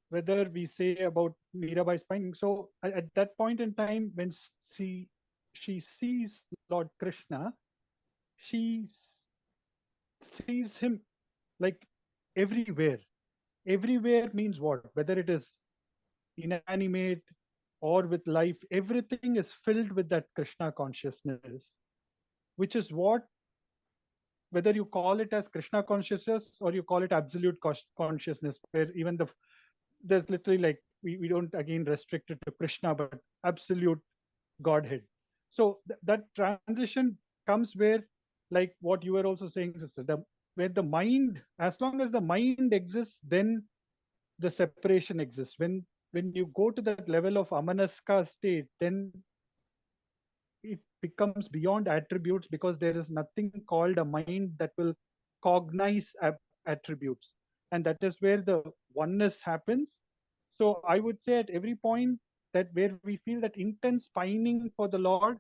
whether we say about Mirabai's pining, so at that point in time when she sees Lord Krishna, she sees him like everywhere. Everywhere means what? Whether it is inanimate or with life, everything is filled with that Krishna consciousness, which is what, whether you call it as Krishna consciousness or you call it absolute consciousness, where even there's literally like, we don't again restrict it to Krishna, but absolute Godhead. So that transition comes where, like what you were also saying, sister, where the mind, as long as the mind exists, then the separation exists. When you go to that level of amanaska state, then it becomes beyond attributes, because there is nothing called a mind that will cognize attributes, and that is where the oneness happens. So I would say at every point that where we feel that intense pining for the Lord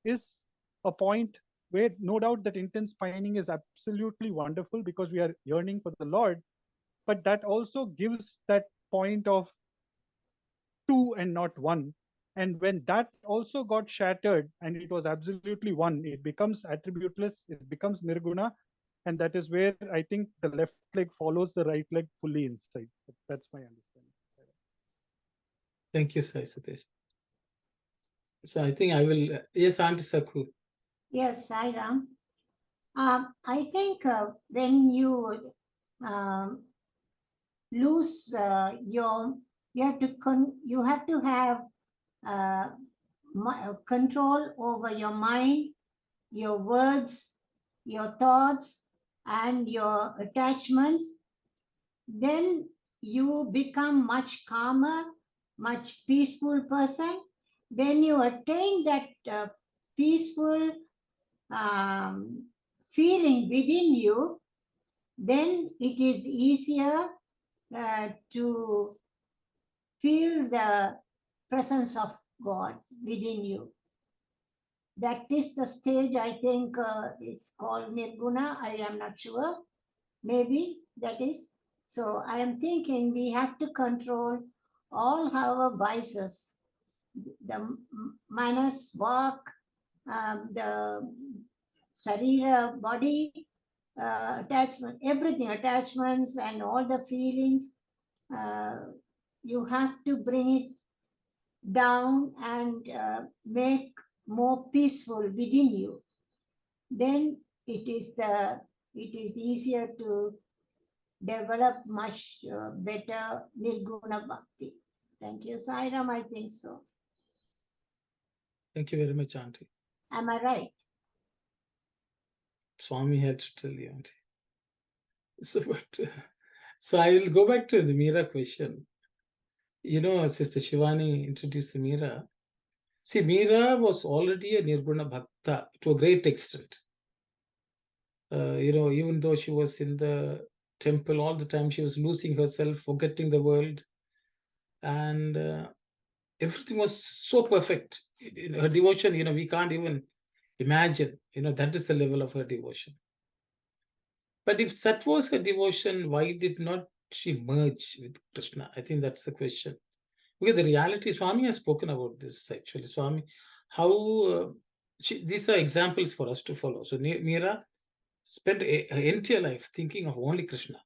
is a point where no doubt that intense pining is absolutely wonderful because we are yearning for the Lord, but that also gives that point of two and not one. And when that also got shattered and it was absolutely one, it becomes attributeless, it becomes nirguna. And that is where I think the left leg follows the right leg fully inside. That's my understanding. Thank you, Sai Satish. So I think I will, yes, Auntie Sakhu. Yes, Sai Ram. I think when you lose you have to have control over your mind, your words, your thoughts, and your attachments. Then you become much calmer, much peaceful person. When you attain that peaceful feeling within you, then it is easier to feel the presence of God within you. That is the stage, I think it's called Nirguna. I am not sure. Maybe that is. So I am thinking we have to control all our vices, the manas, walk, the sarira, body, attachment, everything, attachments and all the feelings. You have to bring it down and make more peaceful within you. Then it is easier to develop much better Nirguna Bhakti. Thank you, Sai Ram. I think so. Thank you very much, Auntie. Am I right? Swami had to tell you, Auntie. So I will go back to the Mira question. You know, Sister Shivani introduced the Mira. See, Mira was already a Nirguna Bhakta to a great extent. You know, even though she was in the temple all the time, she was losing herself, forgetting the world, and everything was so perfect her devotion, we can't even imagine, that is the level of her devotion. But if that was her devotion, why did not she merge with Krishna? I think that's the question. Because the reality, Swami has spoken about this actually. Swami, how these are examples for us to follow. So Meera spent her entire life thinking of only Krishna.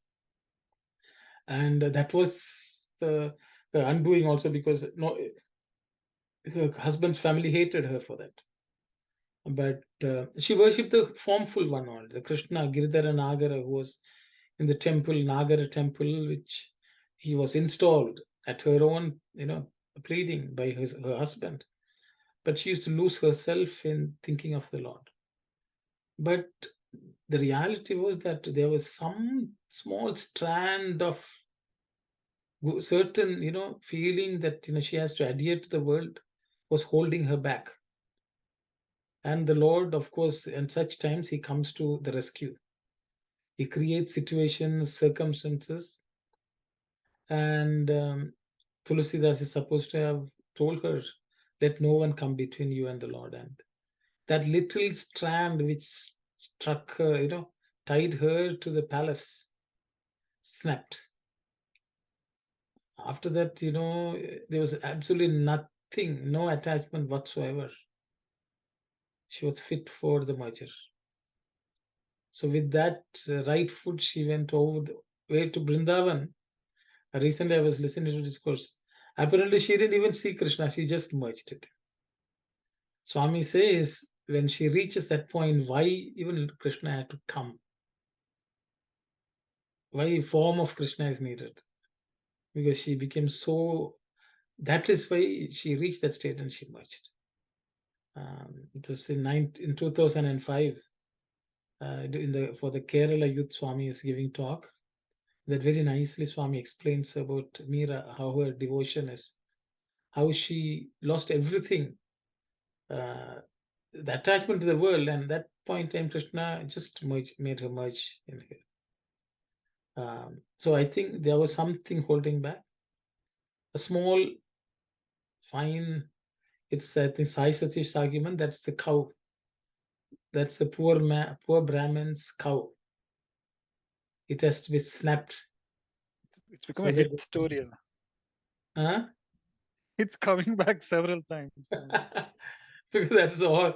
And that was the undoing also, because her husband's family hated her for that. But she worshipped the formful one only, the Krishna, Giridhara Nagara, who was in the temple, Nagara temple, which he was installed at her own, pleading by her husband. But she used to lose herself in thinking of the Lord. But the reality was that there was some small strand of certain, feeling that, she has to adhere to the world was holding her back. And the Lord, of course, in such times, he comes to the rescue. He creates situations, circumstances, and Tulsidas is supposed to have told her, let no one come between you and the Lord. And that little strand which struck her, tied her to the palace, snapped. After that, there was absolutely nothing, no attachment whatsoever. She was fit for the merger. So with that right foot, she went over the way to Brindavan. Recently, I was listening to discourse. Apparently, she didn't even see Krishna. She just merged it. Swami says, when she reaches that point, why even Krishna had to come? Why a form of Krishna is needed? Because she became so... That is why she reached that state and she merged. It was in 2005. For the Kerala Youth, Swami is giving talk. That very nicely Swami explains about Meera, how her devotion is, how she lost everything, the attachment to the world, and that point in time Krishna just made her merge in here. So I think there was something holding back. A small, fine, it's I think Sai Sathya's argument, that's the cow. That's the poor Brahmin's cow. It has to be snapped. It's become a hit story. Huh? It's coming back several times. Because that's all.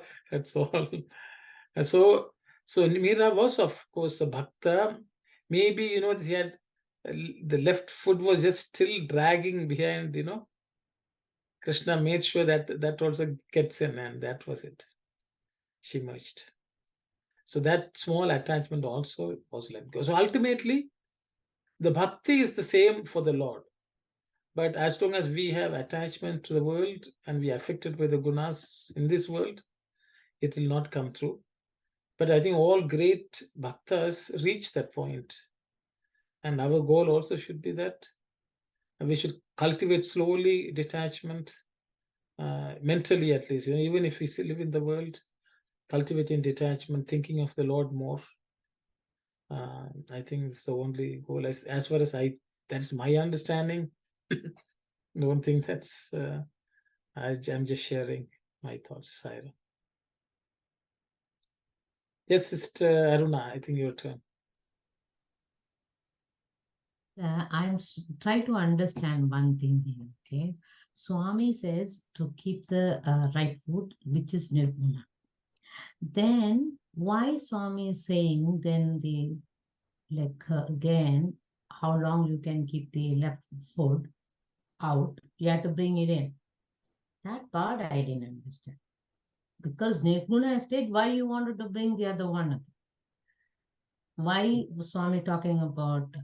And so Meera was, of course, a bhakta. Maybe, he had the left foot was just still dragging behind, Krishna made sure that also gets in, and that was it. She merged. So that small attachment also was let go. So ultimately, the bhakti is the same for the Lord. But as long as we have attachment to the world and we are affected by the gunas in this world, it will not come through. But I think all great bhaktas reach that point. And our goal also should be that we should cultivate slowly detachment, mentally at least. Even if we still live in the world, cultivating detachment, thinking of the Lord more. I think it's the only goal. As far as that's my understanding. Don't think that's... I'm just sharing my thoughts, Saira. Yes, Sister Aruna, I think your turn. I'm trying to understand one thing here, okay? Swami says to keep the right foot, which is nirguna. Then why Swami is saying then again, how long you can keep the left foot out, you have to bring it in. That part I didn't understand. Because nirguna state, why you wanted to bring the other one? Why was Swami talking about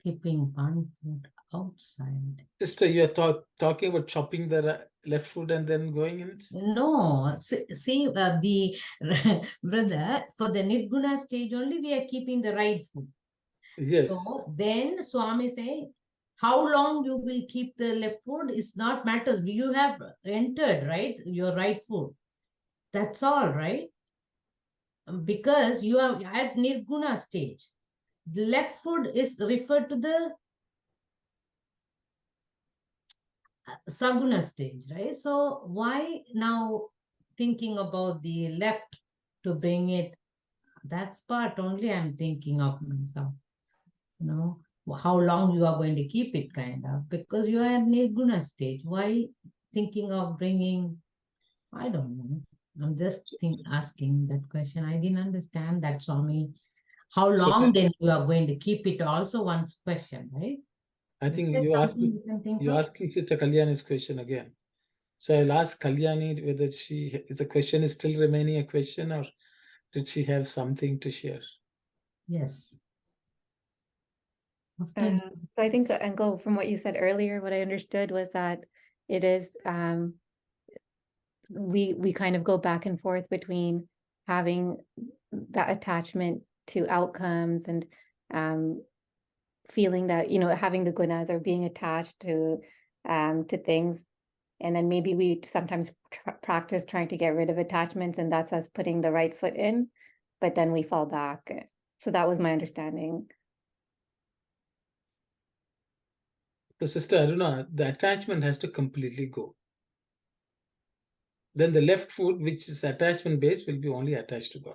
keeping one foot outside? Sister, you are talking about chopping the left foot and then going in? No, see the brother, for the nirguna stage only we are keeping the right foot. Yes. So then Swami say, how long you will keep the left foot is not matters. You have entered, right? Your right foot. That's all, right? Because you are at nirguna stage. The left foot is referred to the... Saguna stage, right? So why now thinking about the left to bring it? That's part only I'm thinking of myself. You know, how long you are going to keep it, kind of, because you are at Nirguna stage. Why thinking of bringing? I don't know. I'm just asking that question. I didn't understand that, Swami. How long then you are going to keep it? Also, one question, right? I think you asking Sister Kalyani's question again. So I'll ask Kalyani whether the question is still remaining a question, or did she have something to share? Yes. So I think, Uncle, from what you said earlier, what I understood was that it is we kind of go back and forth between having that attachment to outcomes and feeling that, you know, having the gunas or being attached to things. And then maybe we sometimes practice trying to get rid of attachments, and that's us putting the right foot in, but then we fall back. So that was my understanding. So, Sister Aruna, the attachment has to completely go. Then the left foot, which is attachment based, will be only attached to God.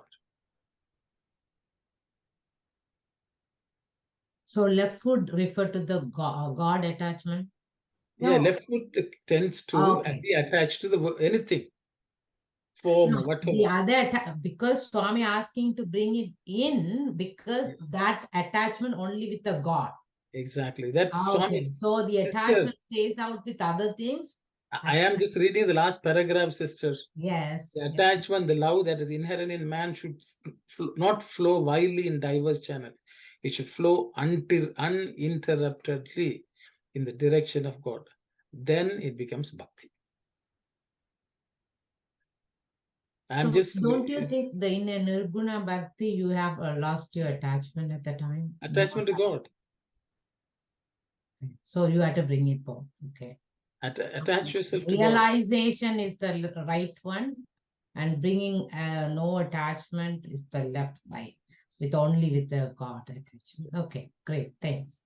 So left foot refer to the God attachment? Yeah, left foot tends to be attached to the anything, form, whatever. The other because Swami asking to bring it in because that attachment only with the God. Exactly. That's okay. So the attachment stays out with other things. I am just reading the last paragraph, sister. Yes. The attachment, the love that is inherent in man should not flow wildly in diverse channels. It should flow uninterruptedly in the direction of God. Then it becomes bhakti. Don't you think the in a Nirguna Bhakti you have lost your attachment at the time? Attachment to God. So you have to bring it both. Okay. Attach yourself to Realization is the right one, and bringing no attachment is the left side, with only with the God attachment. Okay, great. Thanks.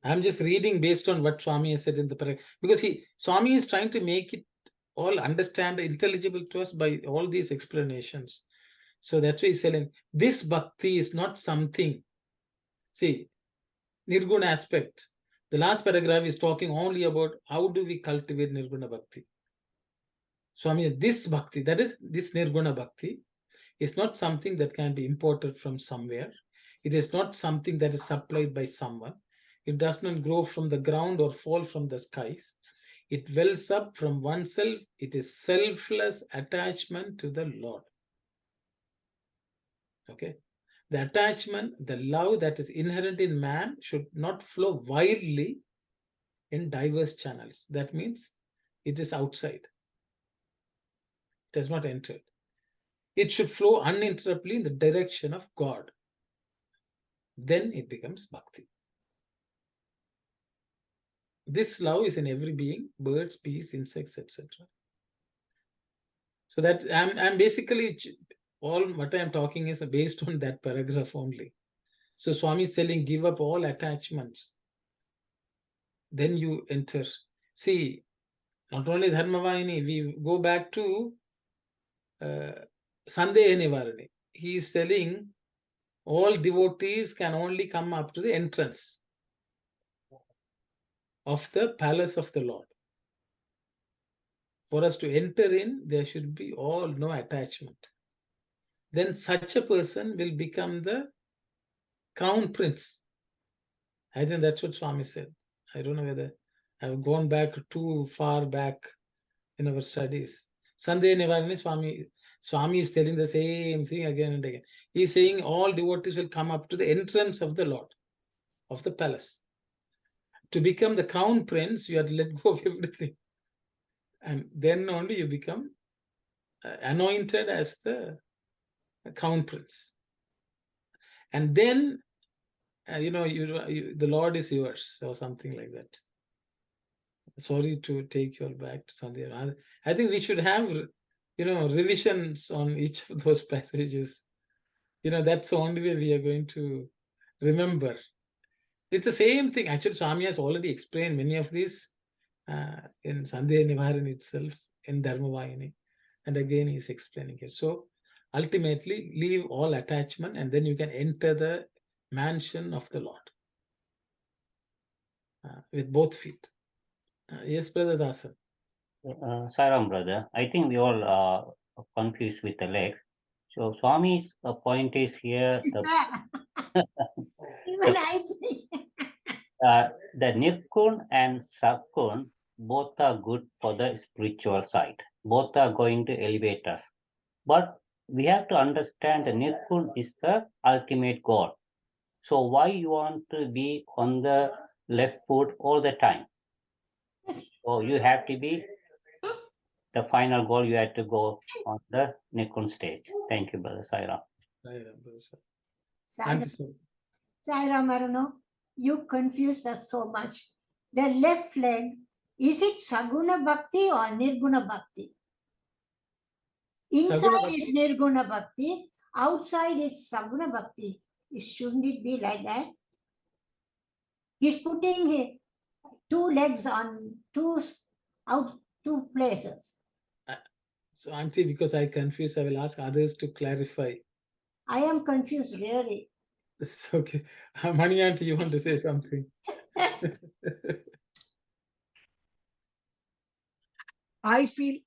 I'm just reading based on what Swami has said in the paragraph, because Swami is trying to make it all understand, intelligible to us by all these explanations. So that's why he's saying this bhakti is not something. See, Nirguna aspect. The last paragraph is talking only about how do we cultivate Nirguna bhakti. Swami, this bhakti, that is this Nirguna bhakti, is not something that can be imported from somewhere. It is not something that is supplied by someone. It does not grow from the ground or fall from the skies. It wells up from oneself. It is selfless attachment to the Lord. Okay. The attachment, the love that is inherent in man should not flow wildly in diverse channels. That means it is outside. It has not entered. It should flow uninterruptedly in the direction of God. Then it becomes bhakti. This love is in every being, birds, bees, insects, etc. So that I'm basically, all what I'm talking is based on that paragraph only. So Swami is telling, give up all attachments. Then you enter. See, not only Dharma Vahini, we go back to Sandeha Nivarani. He is telling all devotees can only come up to the entrance of the palace of the Lord. For us to enter in, there should be no attachment. Then such a person will become the crown prince. I think that's what Swami said. I don't know whether I've gone back too far back in our studies. Sandeha Nivarani Swami is telling the same thing again and again. He is saying all devotees will come up to the entrance of the Lord, of the palace. To become the crown prince, you have to let go of everything. And then only you become anointed as the crown prince. And then, the Lord is yours, or something like that. Sorry to take you all back to Sandhya. I think we should have, revisions on each of those passages. That's the only way we are going to remember. It's the same thing. Actually, Swami has already explained many of these in Sandhya Nivaran itself, in Dharma Vahini. And again, he's explaining it. So ultimately, leave all attachment and then you can enter the mansion of the Lord with both feet. Yes, Brother Dasan. Sairam, brother, I think we all are confused with the legs. So Swami's point is here Even I think. the Nirgun and Sakun both are good for the spiritual side. Both are going to elevate us. But we have to understand the Nirgun is the ultimate goal. So why you want to be on the left foot all the time? So you have to be the final goal. You have to go on the Nirgun stage. Thank you, Brother Saira. Sairam, I don't know. You confused us so much. The left leg, is it Saguna Bhakti or Nirguna Bhakti? Inside is Nirguna Bhakti, outside is Saguna Bhakti. Shouldn't it be like that? He's putting two legs on two places. So, Auntie, because I confused, I will ask others to clarify. I am confused, really. It's okay. Mani Auntie, you want to say something? I feel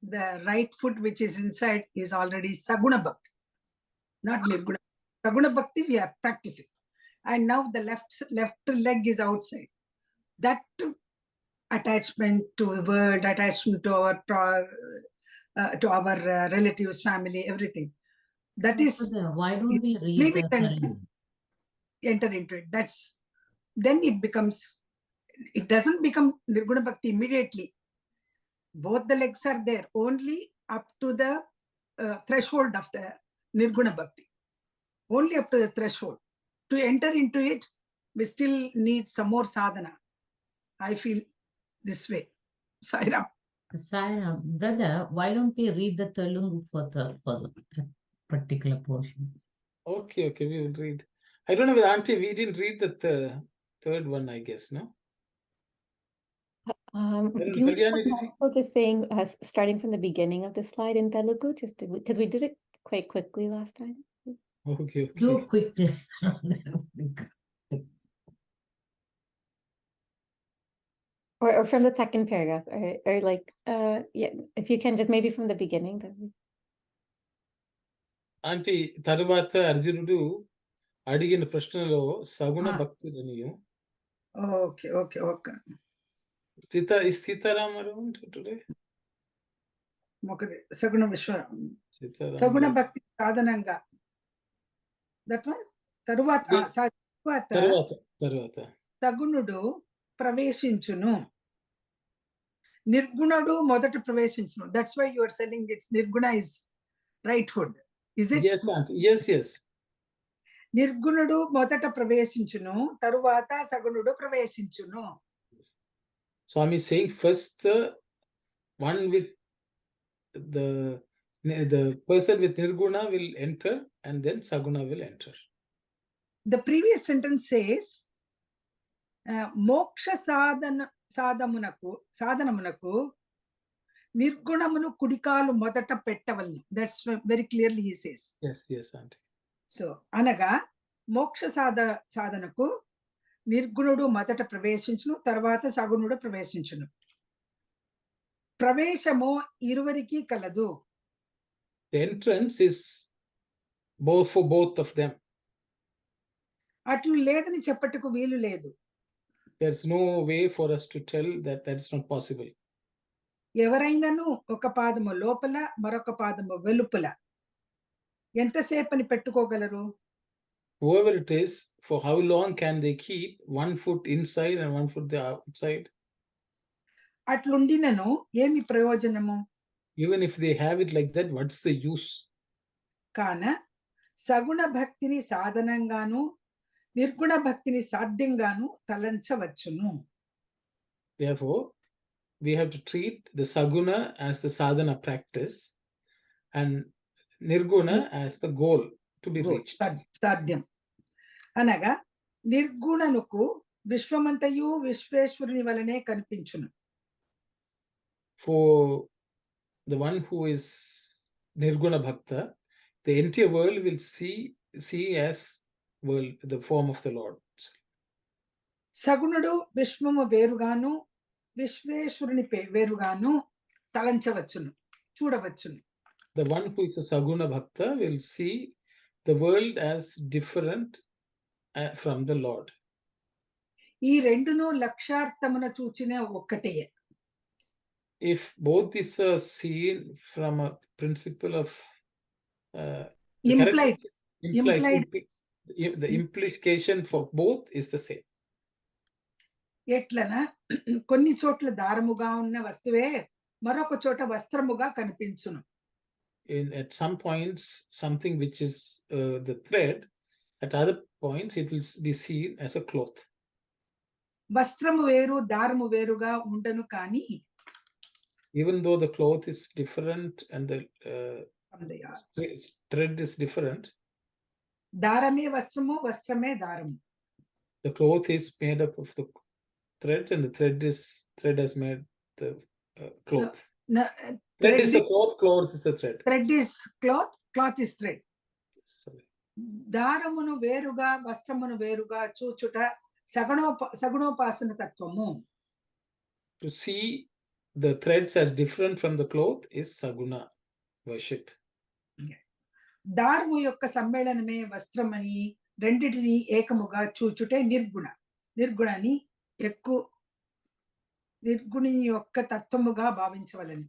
the right foot which is inside is already Saguna Bhakti, not Nirguna. Saguna Bhakti we are practicing. And now the left leg is outside. That attachment to the world, attachment to our relatives, family, everything. That is, why don't we read the enter into it. Then it becomes, it doesn't become Nirguna Bhakti immediately. Both the legs are there, only up to the threshold of the Nirguna Bhakti. Only up to the threshold. To enter into it, we still need some more sadhana. I feel this way. Sairam. Sairam, brother, why don't we read the Telugu for that particular portion? Okay, we will read. I don't know with Auntie, we didn't read the third one, I guess, no? Do you mind just saying, starting from the beginning of the slide in Telugu, just because we did it quite quickly last time? Okay. Do quickly. Or from the second paragraph, or like, yeah, if you can just maybe from the beginning. Auntie, Tarvata Arjunudu అడిగిన ప్రశ్నలో సగుణ భక్తులనియు. Okay. Is Sitaram today? Saguna Vishwaram. Saguna Bhakti Sadhananga. That one? Tarvata. Sagunudu praveshinchunu. Nirgunadu modata praveshinchunu. That's why you are saying it's Nirguna is right foot. Is it? Yes, Auntie. Yes. Nirgunudu modata praveshinchunu. Tarvata sagunudu praveshinchunu. Swami is saying first the one with the person with Nirguna will enter and then Saguna will enter. The previous sentence says moksha sadhanamunaku nirgunamunu kudikalu modata pettavallu. That's very clearly he says. Yes, Auntie. So anaga moksha sadhanaku నిర్గుణుడు మొదట ప్రవేశించును, తర్వాత సగుణుడు ప్రవేశించును. ప్రవేశము ఇరువరికి కలదు. The entrance is for both of them. అట్లు లేదని చెప్పటకు వీలు లేదు. There's no way for us to tell that's not possible. ఎవరైనాను ఒక పాదము లోపల మరొక పాదము వెలుపల ఎంతసేపని పెట్టుకోగలరు? Whoever it is, for how long can they keep one foot inside and one foot the outside? అట్లుండినను ఏమి ప్రయోజనము? Even if they have it like that, what's the use? కాన సగుణ భక్తిని సాధనంగాను నిర్గుణ భక్తిని సాధ్యంగాను తలంచవచ్చును. Therefore, we have to treat the saguna as the sadhana practice and nirguna as the goal to be reached. సాధ్యం అనగా నిర్గుణనుకు విశ్వమంతయు విశ్వేశ్వరుని వలనే కనిపించును. For the one who is Nirguna Bhakta, the entire world will see as world, the form of the Lord. సగుణుడు విశ్వము వేరుగాను విశ్వేశ్వరుని వేరుగాను తలంచవచ్చును, చూడవచ్చును. The one who is a Saguna Bhakta will see the world as different from the Lord. ఈ రెండును లక్ష్యార్థమున చూచిన ఒక్కటే. If both these are seen from a principle of the implication for both is the same. ఎట్లన కొన్ని చోట్ల దారముగా ఉన్న వస్తువే మరొక చోట వస్త్రముగా కనిపించును. At some points, something which is the thread, at other points it will be seen as a cloth. వస్త్రము వేరు దారము వేరుగా ఉండను కానీ, even though the cloth is different and the thread is different, దారమే వస్త్రము, వస్త్రమే దారము. The cloth is made up of the threads and the thread has made the cloth. Thread is the cloth, cloth is the thread. Thread is cloth, cloth is thread. Sorry. దారమును వేరుగా వస్త్రమును వేరుగా చూచుట సగుణోపాసన తత్వము. To see the threads as different from the cloth is Saguna worship. దారము యొక్క సమ్మేళనమే వస్త్రమని రెండిటిని ఏకముగా చూచుటే నిర్గుణ. నిర్గుణని నిర్గుణి యొక్క తత్వముగా భావించవలని.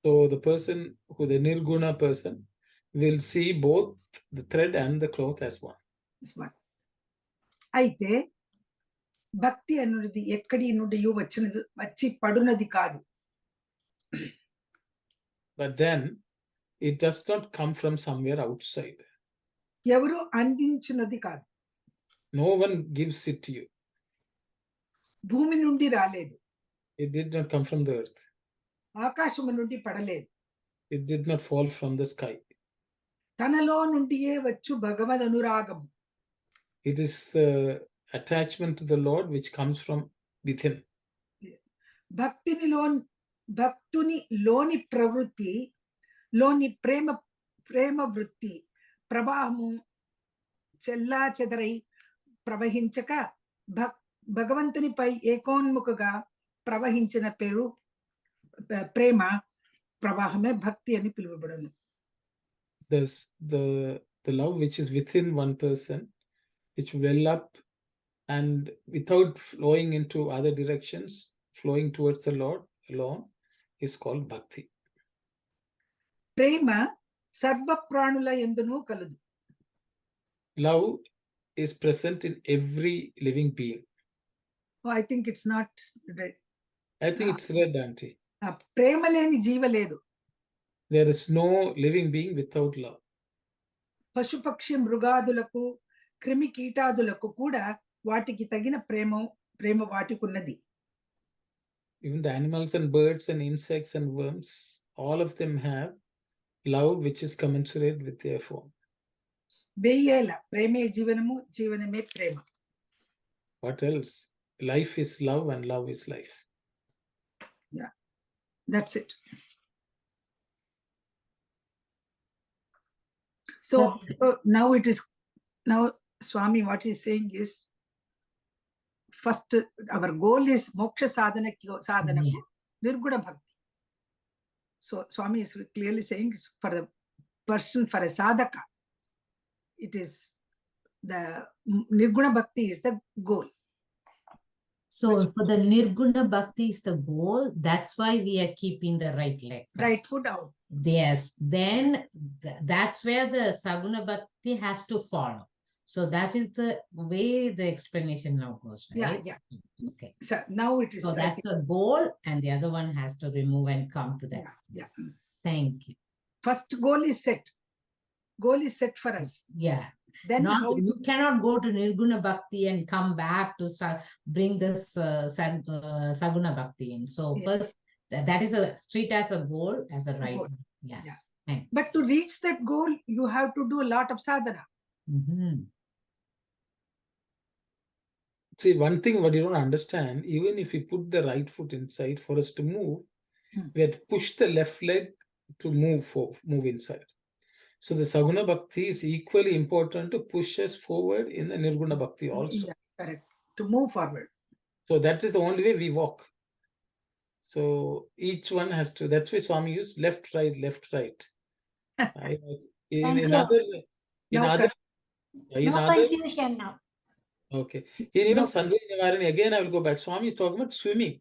So the Nirguna person will see both the thread and the cloth as one. అయితే భక్తి అన్నది ఎక్కడి నుండి వచ్చి పడునది కాదు. But then it does not come from somewhere outside. ఎవరు అందించినది కాదు. No one gives it to you. భూమి నుండి రాలేదు. It did not come from the earth. ఆకాశము నుండి పడలేదు. It did not fall from the sky. తనలో నుండియే వచ్చు భగవద్ అనురాగము. It is attachment to the Lord which comes from within. భక్తుని లోని ప్రవృత్తి, లోని ప్రేమ వృత్తి ప్రవాహము చెల్లా చెదరై ప్రవహించక భగవంతునిపై ఏకోన్ముఖగా ప్రవహించిన పేరు ప్రేమ ప్రవాహమే భక్తి అని పిలువబడును. The love which is within one person, which well up and without flowing into other directions, flowing towards the Lord alone, is called bhakti. ప్రేమ సర్వ ప్రాణుల యందును కలదు. Love is present in every living being. Oh, I think it's not red. I think it's red, auntie. ప్రేమ లేని జీవ లేదు. There is no living being without love. పశుపక్షి మృగాదులకు క్రిమి కీటాదులకు కూడా వాటికి తగిన ప్రేమ వాటికి ఉన్నది. Even the animals and birds and insects and worms, all of them have love which is commensurate with their form. వెయ్యేల ప్రేమే జీవనము, జీవనమే ప్రేమ. What else? Life is love and love is life. Yeah, that's it. So now Swami, what he's saying is, first our goal is moksha sadhana nirguna bhakti. So Swami is clearly saying it's for the person, for a sadhaka, it is the nirguna bhakti is the goal. So for the nirguna bhakti is the goal. That's why we are keeping the right leg first. Right foot out. Yes, then that's where the saguna bhakti has to follow. So that is the way the explanation now goes, right? Yeah. Okay. So now it is. So that's the goal, and the other one has to remove and come to that. Yeah. Thank you. First goal is set. Goal is set for us. Yeah. Then you cannot go to nirguna bhakti and come back to bring this saguna bhakti in. So first, that is treat as a goal, as a right. Yes. Yeah. But to reach that goal, you have to do a lot of sadhana. Mm-hmm. See, one thing what you don't understand, even if we put the right foot inside, for us to move, we had to push the left leg to move inside. So the Saguna Bhakti is equally important to push us forward in the Nirguna Bhakti also. Yeah, correct. To move forward. So that is the only way we walk. So each one has to, that's why Swami used left, right, left, right. In other, confusion now. Okay. In even Sandhya Nivarani, again I will go back. Swami is talking about swimming.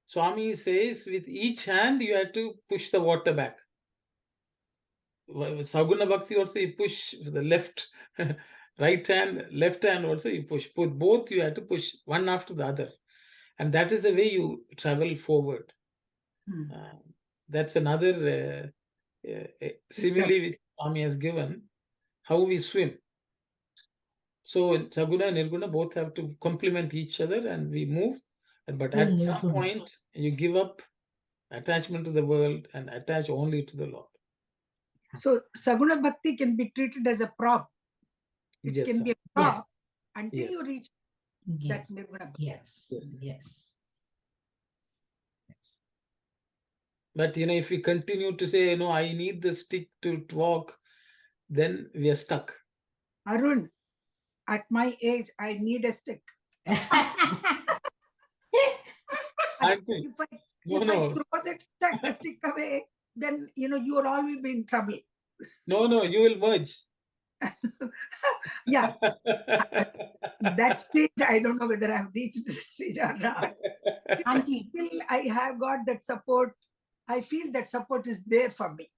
Swami says with each hand you have to push the water back. With Saguna Bhakti also you push with the left, right hand, left hand also you push. Put both you have to push one after the other. And that is the way you travel forward. That's another simile which Swami has given, how we swim. So Saguna and Nirguna both have to complement each other and we move. But at some point, you give up attachment to the world and attach only to the Lord. So Saguna Bhakti can be treated as a prop. It Yes, can sir. be a prop Yes. until Yes. you reach Yes. that Nirguna Bhakti. Yes. Yes. Yes. But if we continue to say, no, I need the stick to walk, then we are stuck. Arun, at my age, I need a stick. If I throw that stick away, then you will always be in trouble. No, you will merge. Yeah. That stage, I don't know whether I have reached that stage or not. Until I have got that support, I feel that support is there for me.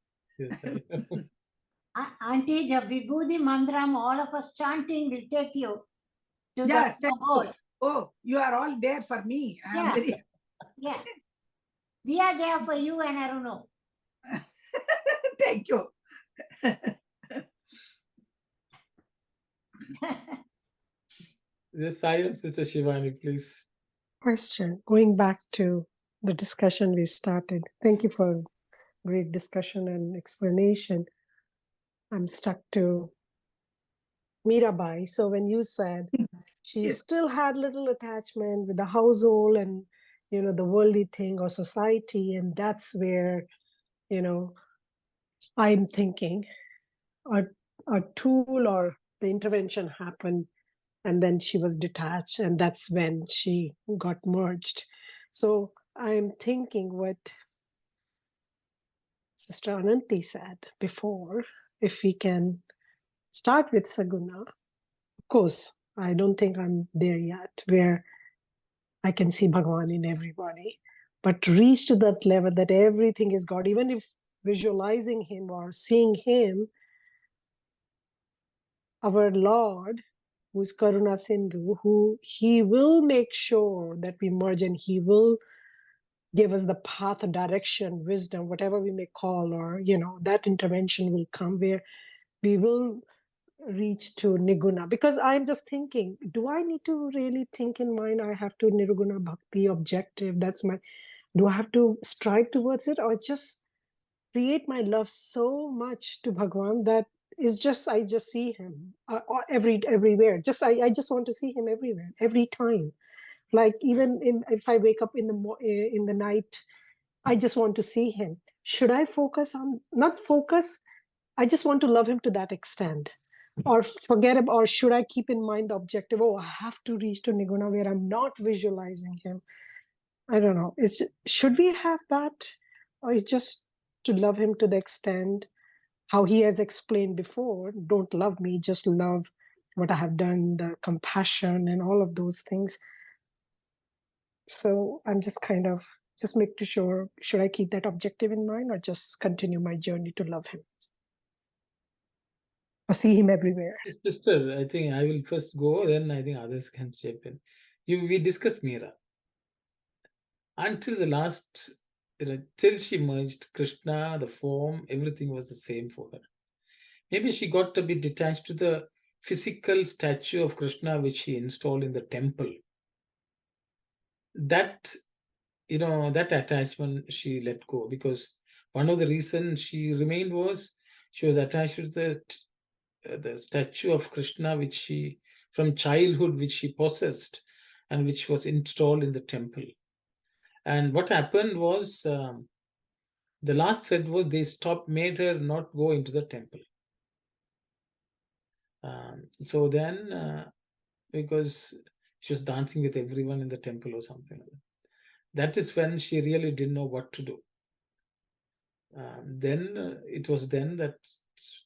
Auntie, the Vibhuti Mandram, all of us chanting will take you to the goal. Oh, you are all there for me. Yeah. We are there for you and I don't know. Thank you. The silence, Sister Shivani, please. Question, going back to the discussion we started. Thank you for great discussion and explanation. I'm stuck to Mirabai. So when you said she still had little attachment with the household and, the worldly thing or society, and that's where, I'm thinking a tool or the intervention happened and then she was detached and that's when she got merged. So I'm thinking what Sister Ananti said before, if we can start with Saguna. Of course, I don't think I'm there yet where I can see Bhagawan in everybody, but reach to that level that everything is God, even if visualizing him or seeing him, our Lord, who's Karuna Sindhu, who he will make sure that we merge and he will give us the path, direction, wisdom, whatever we may call, or, that intervention will come where we will reach to Niguna. Because I'm just thinking, do I need to really think in mind, I have to Nirguna Bhakti objective, do I have to strive towards it, or just create my love so much to Bhagawan that is just, I just see him everywhere. I just want to see him everywhere, every time. Like even if I wake up in the night, I just want to see him. Should I not focus, I just want to love him to that extent, or forget about, or should I keep in mind the objective, I have to reach to Niguna where I'm not visualizing him? I don't know. Should we have that, or is just to love him to the extent how he has explained before? Don't love me, just love what I have done, the compassion and all of those things. So I'm just kind of make sure, should I keep that objective in mind or just continue my journey to love him? Or see him everywhere? Sister, I think I will first go, then I think others can chip in. We discussed Meera. Until the last, till she merged Krishna, the form, everything was the same for her. Maybe she got a bit detached to the physical statue of Krishna which she installed in the temple. That, that attachment she let go, because one of the reasons she remained was she was attached to the statue of Krishna which she from childhood, which she possessed and which was installed in the temple. And what happened was, the last thread was they made her not go into the temple. So then, because she was dancing with everyone in the temple or something like that. That is when she really didn't know what to do. Then it was then that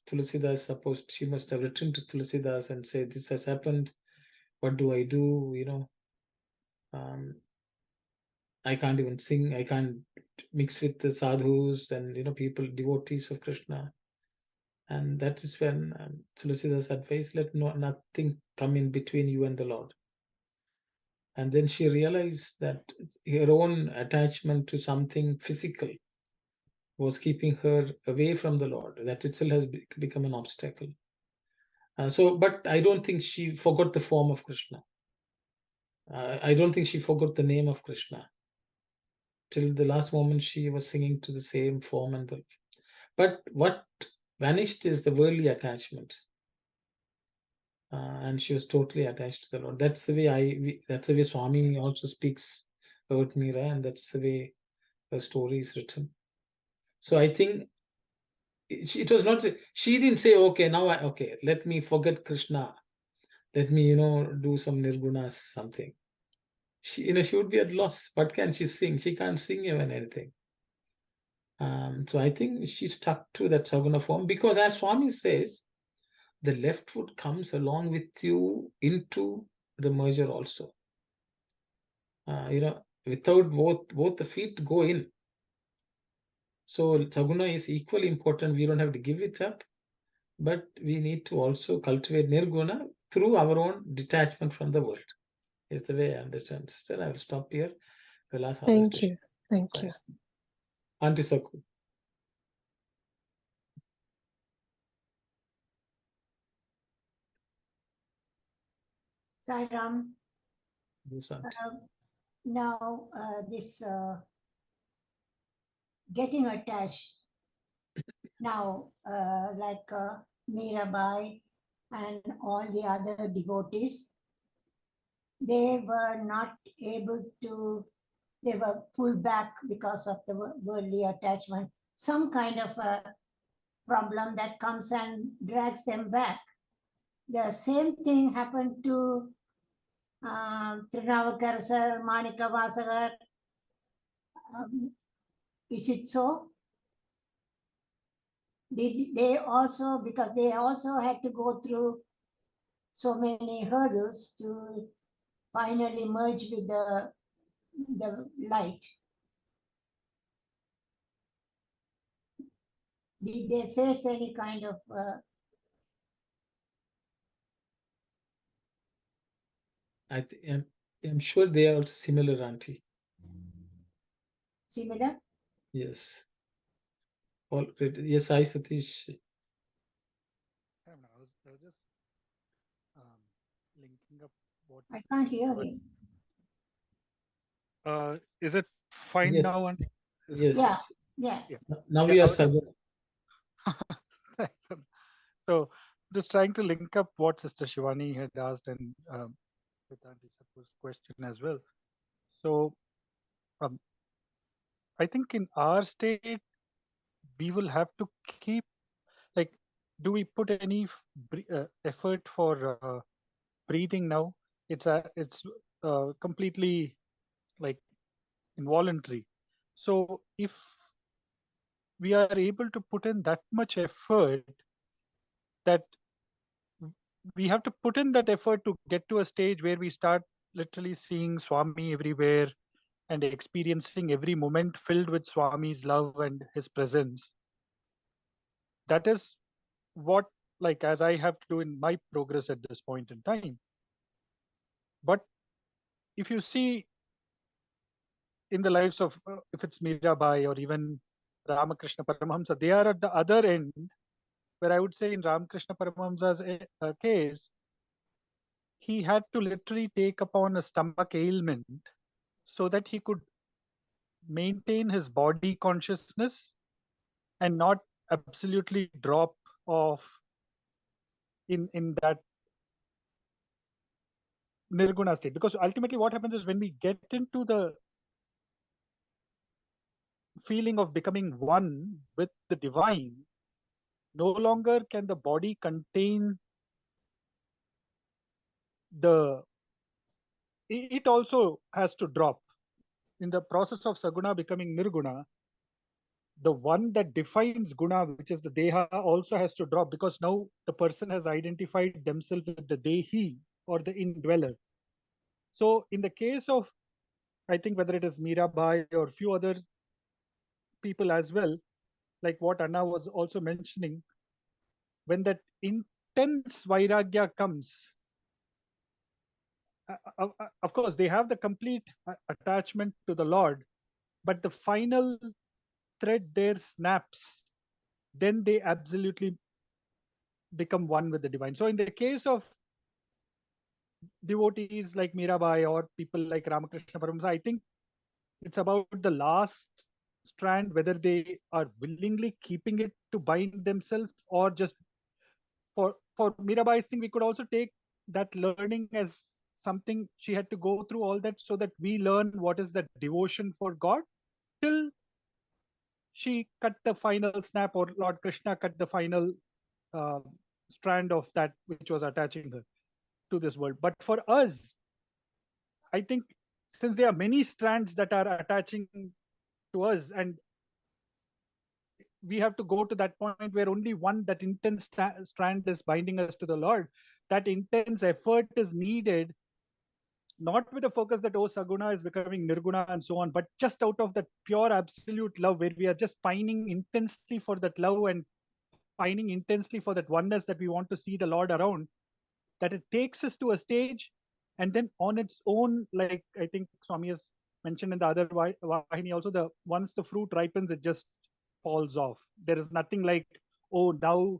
Tulsidas supposed she must have written to Tulsidas and said, "This has happened. What do I do? I can't even sing. I can't mix with the sadhus and people, devotees of Krishna." And that is when Tulsidas advised, "Let nothing come in between you and the Lord." And then she realized that her own attachment to something physical was keeping her away from the Lord. That itself has become an obstacle. But I don't think she forgot the form of Krishna. I don't think she forgot the name of Krishna. Till the last moment, she was singing to the same form but what vanished is the worldly attachment. And she was totally attached to the Lord. That's the way Swami also speaks about Meera, and that's the way her story is written. So I think it was not. She didn't say, "Okay, now let me forget Krishna. Let me do some nirgunas something." She would be at loss. What can she sing? She can't sing even anything. So I think she stuck to that Saguna form because, as Swami says, the left foot comes along with you into the merger also. Without both the feet go in. So Saguna is equally important. We don't have to give it up, but we need to also cultivate Nirguna through our own detachment from the world. Is the way I understand. Still, I will stop here. We'll ask others Thank to you. Thank you. Auntie Saku. Sairam. Yes, Auntie. Now, this getting attached. Now, like Mirabai and all the other devotees, they were not able to, they were pulled back because of the worldly attachment, some kind of a problem that comes and drags them back. The same thing happened to Trinavakar sir, Manika Vasagar. Is it so? Did they also, because they also had to go through so many hurdles to finally merge with the light. Did they face any kind of I'm sure they are also similar, Auntie. Similar? Yes. Yes, I, Satish. I was just linking up what I can't hear him. Is it fine Yes. now? Yes. Yeah. Now we are Saguna. So just trying to link up what Sister Shivani had asked and with Auntie Saku's question as well. So I think in our state, we will have to keep, like, do we put any effort for breathing now? It's completely like involuntary. So if we are able to put in that much effort, that we have to put in that effort to get to a stage where we start literally seeing Swami everywhere and experiencing every moment filled with Swami's love and his presence. That is what, like, as I have to do in my progress at this point in time. But if you see in the lives of, if it's Mirabai or even Ramakrishna Paramahamsa, they are at the other end, where I would say in Ramakrishna Paramahamsa's case, he had to literally take upon a stomach ailment so that he could maintain his body consciousness and not absolutely drop off in that nirguna state. Because ultimately what happens is when we get into the feeling of becoming one with the divine, no longer can the body contain it also has to drop. In the process of saguna becoming nirguna, the one that defines guna, which is the deha, also has to drop, because now the person has identified themselves with the dehi or the indweller. So in the case of, I think whether it is Mirabai or a few other people as well, like what Anna was also mentioning, when that intense vairagya comes, of course they have the complete attachment to the Lord, but the final thread there snaps, then they absolutely become one with the divine. So in the case of devotees like Mirabai or people like Ramakrishna Paramahansa, I think it's about the last strand, whether they are willingly keeping it to bind themselves, or just for Mirabai's thing, we could also take that learning as something she had to go through all that so that we learn what is that devotion for God, till she cut the final snap, or Lord Krishna cut the final strand of that which was attaching her to this world. But for us, I think since there are many strands that are attaching to us, and we have to go to that point where only one, that intense strand is binding us to the Lord, that intense effort is needed, not with a focus that, oh, Saguna is becoming Nirguna and so on, but just out of that pure absolute love, where we are just pining intensely for that love and pining intensely for that oneness that we want to see the Lord around, that it takes us to a stage, and then on its own, like I think Swami has mentioned in the other Vahini also, once the fruit ripens, it just falls off. There is nothing like, oh, now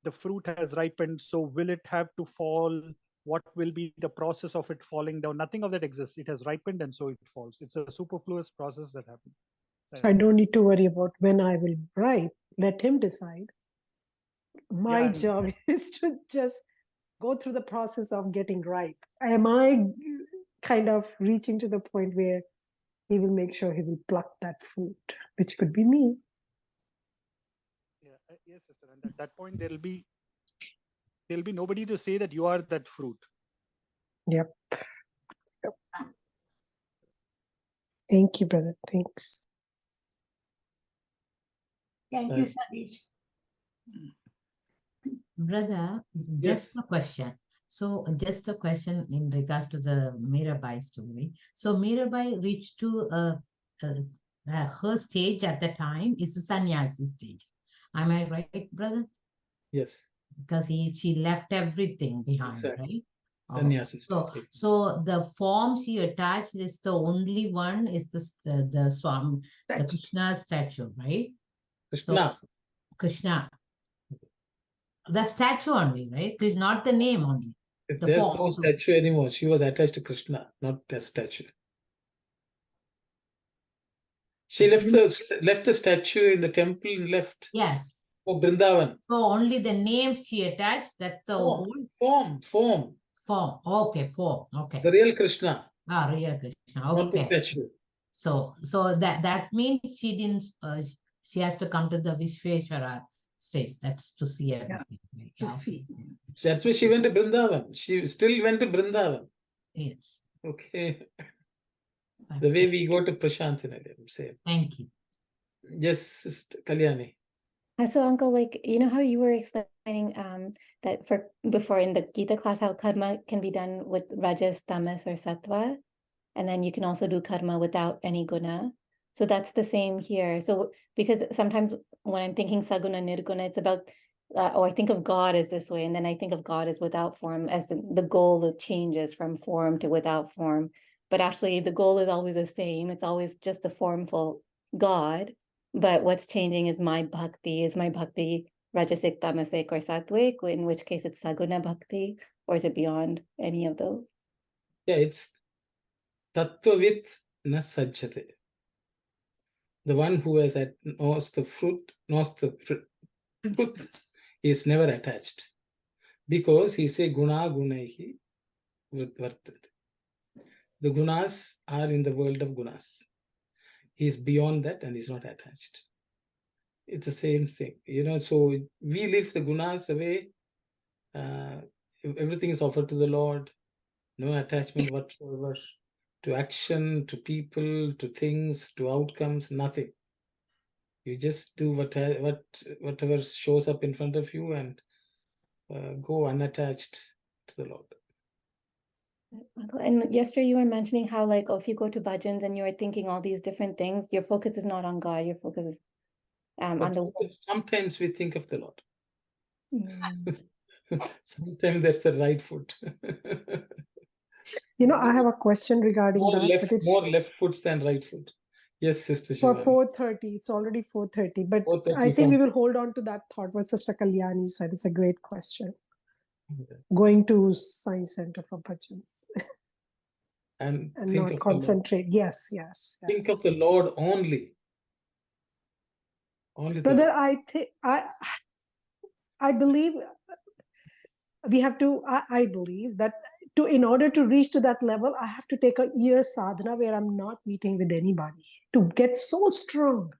the fruit has ripened, so will it have to fall? What will be the process of it falling down? Nothing of that exists. It has ripened, and so it falls. It's a superfluous process that happens. So I don't need to worry about when I will ripe. Let him decide. My job is to just go through the process of getting ripe. Am I kind of reaching to the point where he will make sure he will pluck that fruit, which could be me? Yeah, yes, sister. And at that point, there'll be nobody to say that you are that fruit. Yep. Thank you, brother. Thanks. Thank you, Sadish. Brother, just a question. So just a question in regards to the Mirabai story. So Mirabai reached to her stage at the time is the sannyasi stage. Am I right, brother? Yes. Because she left everything behind, Exactly. right? Sannyasi stage. So the form she attached is the only one, is the Swami, the Krishna statue, right? Krishna. So, Krishna. The statue only, right? Not the name only. There's no statue anymore. She was attached to Krishna, not the statue. She left the statue in the temple and left. Yes. For Vrindavan. So only the name she attached, that's the form. Okay, form. Okay. The real Krishna. Real Krishna. Okay. Not the statue. So that means she didn't. She has to come to the Vishveshwara stage. That's to see everything. To see. That's why she went to Vrindavan. She still went to Vrindavan. Yes. Okay. The way we go to Prashantinali, same. Thank you. Yes, Sister Kalyani. So, Uncle, like, you know how you were explaining that before in the Geetha class, how karma can be done with rajas, tamas, or sattva, and then you can also do karma without any guna. So that's the same here. So because sometimes when I'm thinking saguna nirguna, it's about, I think of God as this way, and then I think of God as without form, as the goal that changes from form to without form. But actually, the goal is always the same. It's always just the formful God. But what's changing is my bhakti. Is my bhakti rajasic, tamasic, or sattvic? In which case it's saguna bhakti, or is it beyond any of those? Yeah, it's tattvavit na sajjate. The one who knows the fruit, is never attached. Because he say guna gunaihi vartate. The gunas are in the world of gunas. He is beyond that and is not attached. It's the same thing, so we lift the gunas away. Everything is offered to the Lord, no attachment whatsoever to action, to people, to things, to outcomes, nothing. You just do whatever shows up in front of you and go unattached to the Lord. And yesterday you were mentioning how, like, if you go to bhajans and you're thinking all these different things, your focus is not on God, your focus is on the. Sometimes we think of the Lord. Mm. Sometimes that's the right foot. I have a question regarding that. But it's more left foot than right foot. Yes, Sister for Shivani. 4:30. It's already 4:30. But 4:30 I think we will hold on to that thought. What Sister Kalyani said. It's a great question. Okay. Going to Sai Center for bhajans And think not of concentrate. Yes. Think of the Lord only. Only the Brother, Lord. I believe we have to. I believe that in order to reach to that level, I have to take a year sadhana where I'm not meeting with anybody to get so strong,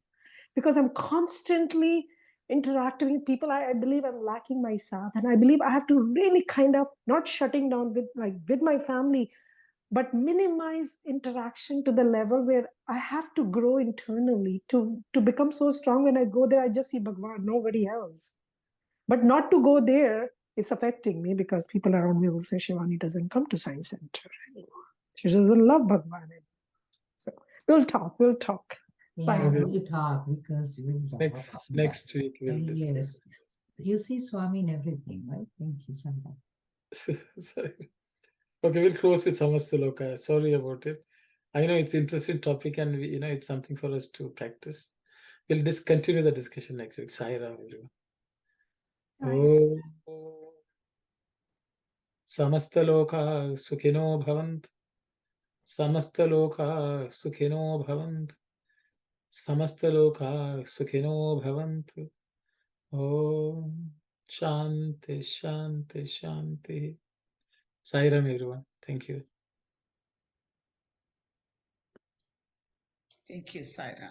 because I'm constantly interacting with people. I believe I'm lacking my sadhana. I believe I have to really kind of not shutting down with my family, but minimize interaction to the level where I have to grow internally to become so strong. When I go there, I just see Bhagawan, nobody else. But not to go there, it's affecting me, because people around me will say Shivani doesn't come to Science Center anymore. She doesn't love Bhagawan anymore. So we'll talk. Yeah, we'll talk because we'll talk. Next week we'll discuss. Yes. You see Swami in everything, right? Thank you, Sandra. Sorry. Okay, we'll close with Samastaloka. Sorry about it. I know it's an interesting topic, and it's something for us to practice. We'll continue the discussion next week. Sai Ram, everyone. Oh, Samastaloka Sukhino Bhavant. Samastaloka Sukhino Bhavant. Samastaloka Sukhino Bhavant. Om Shanti, Shanti, Shanti. Sai Ram, everyone. Thank you. Thank you, Saira.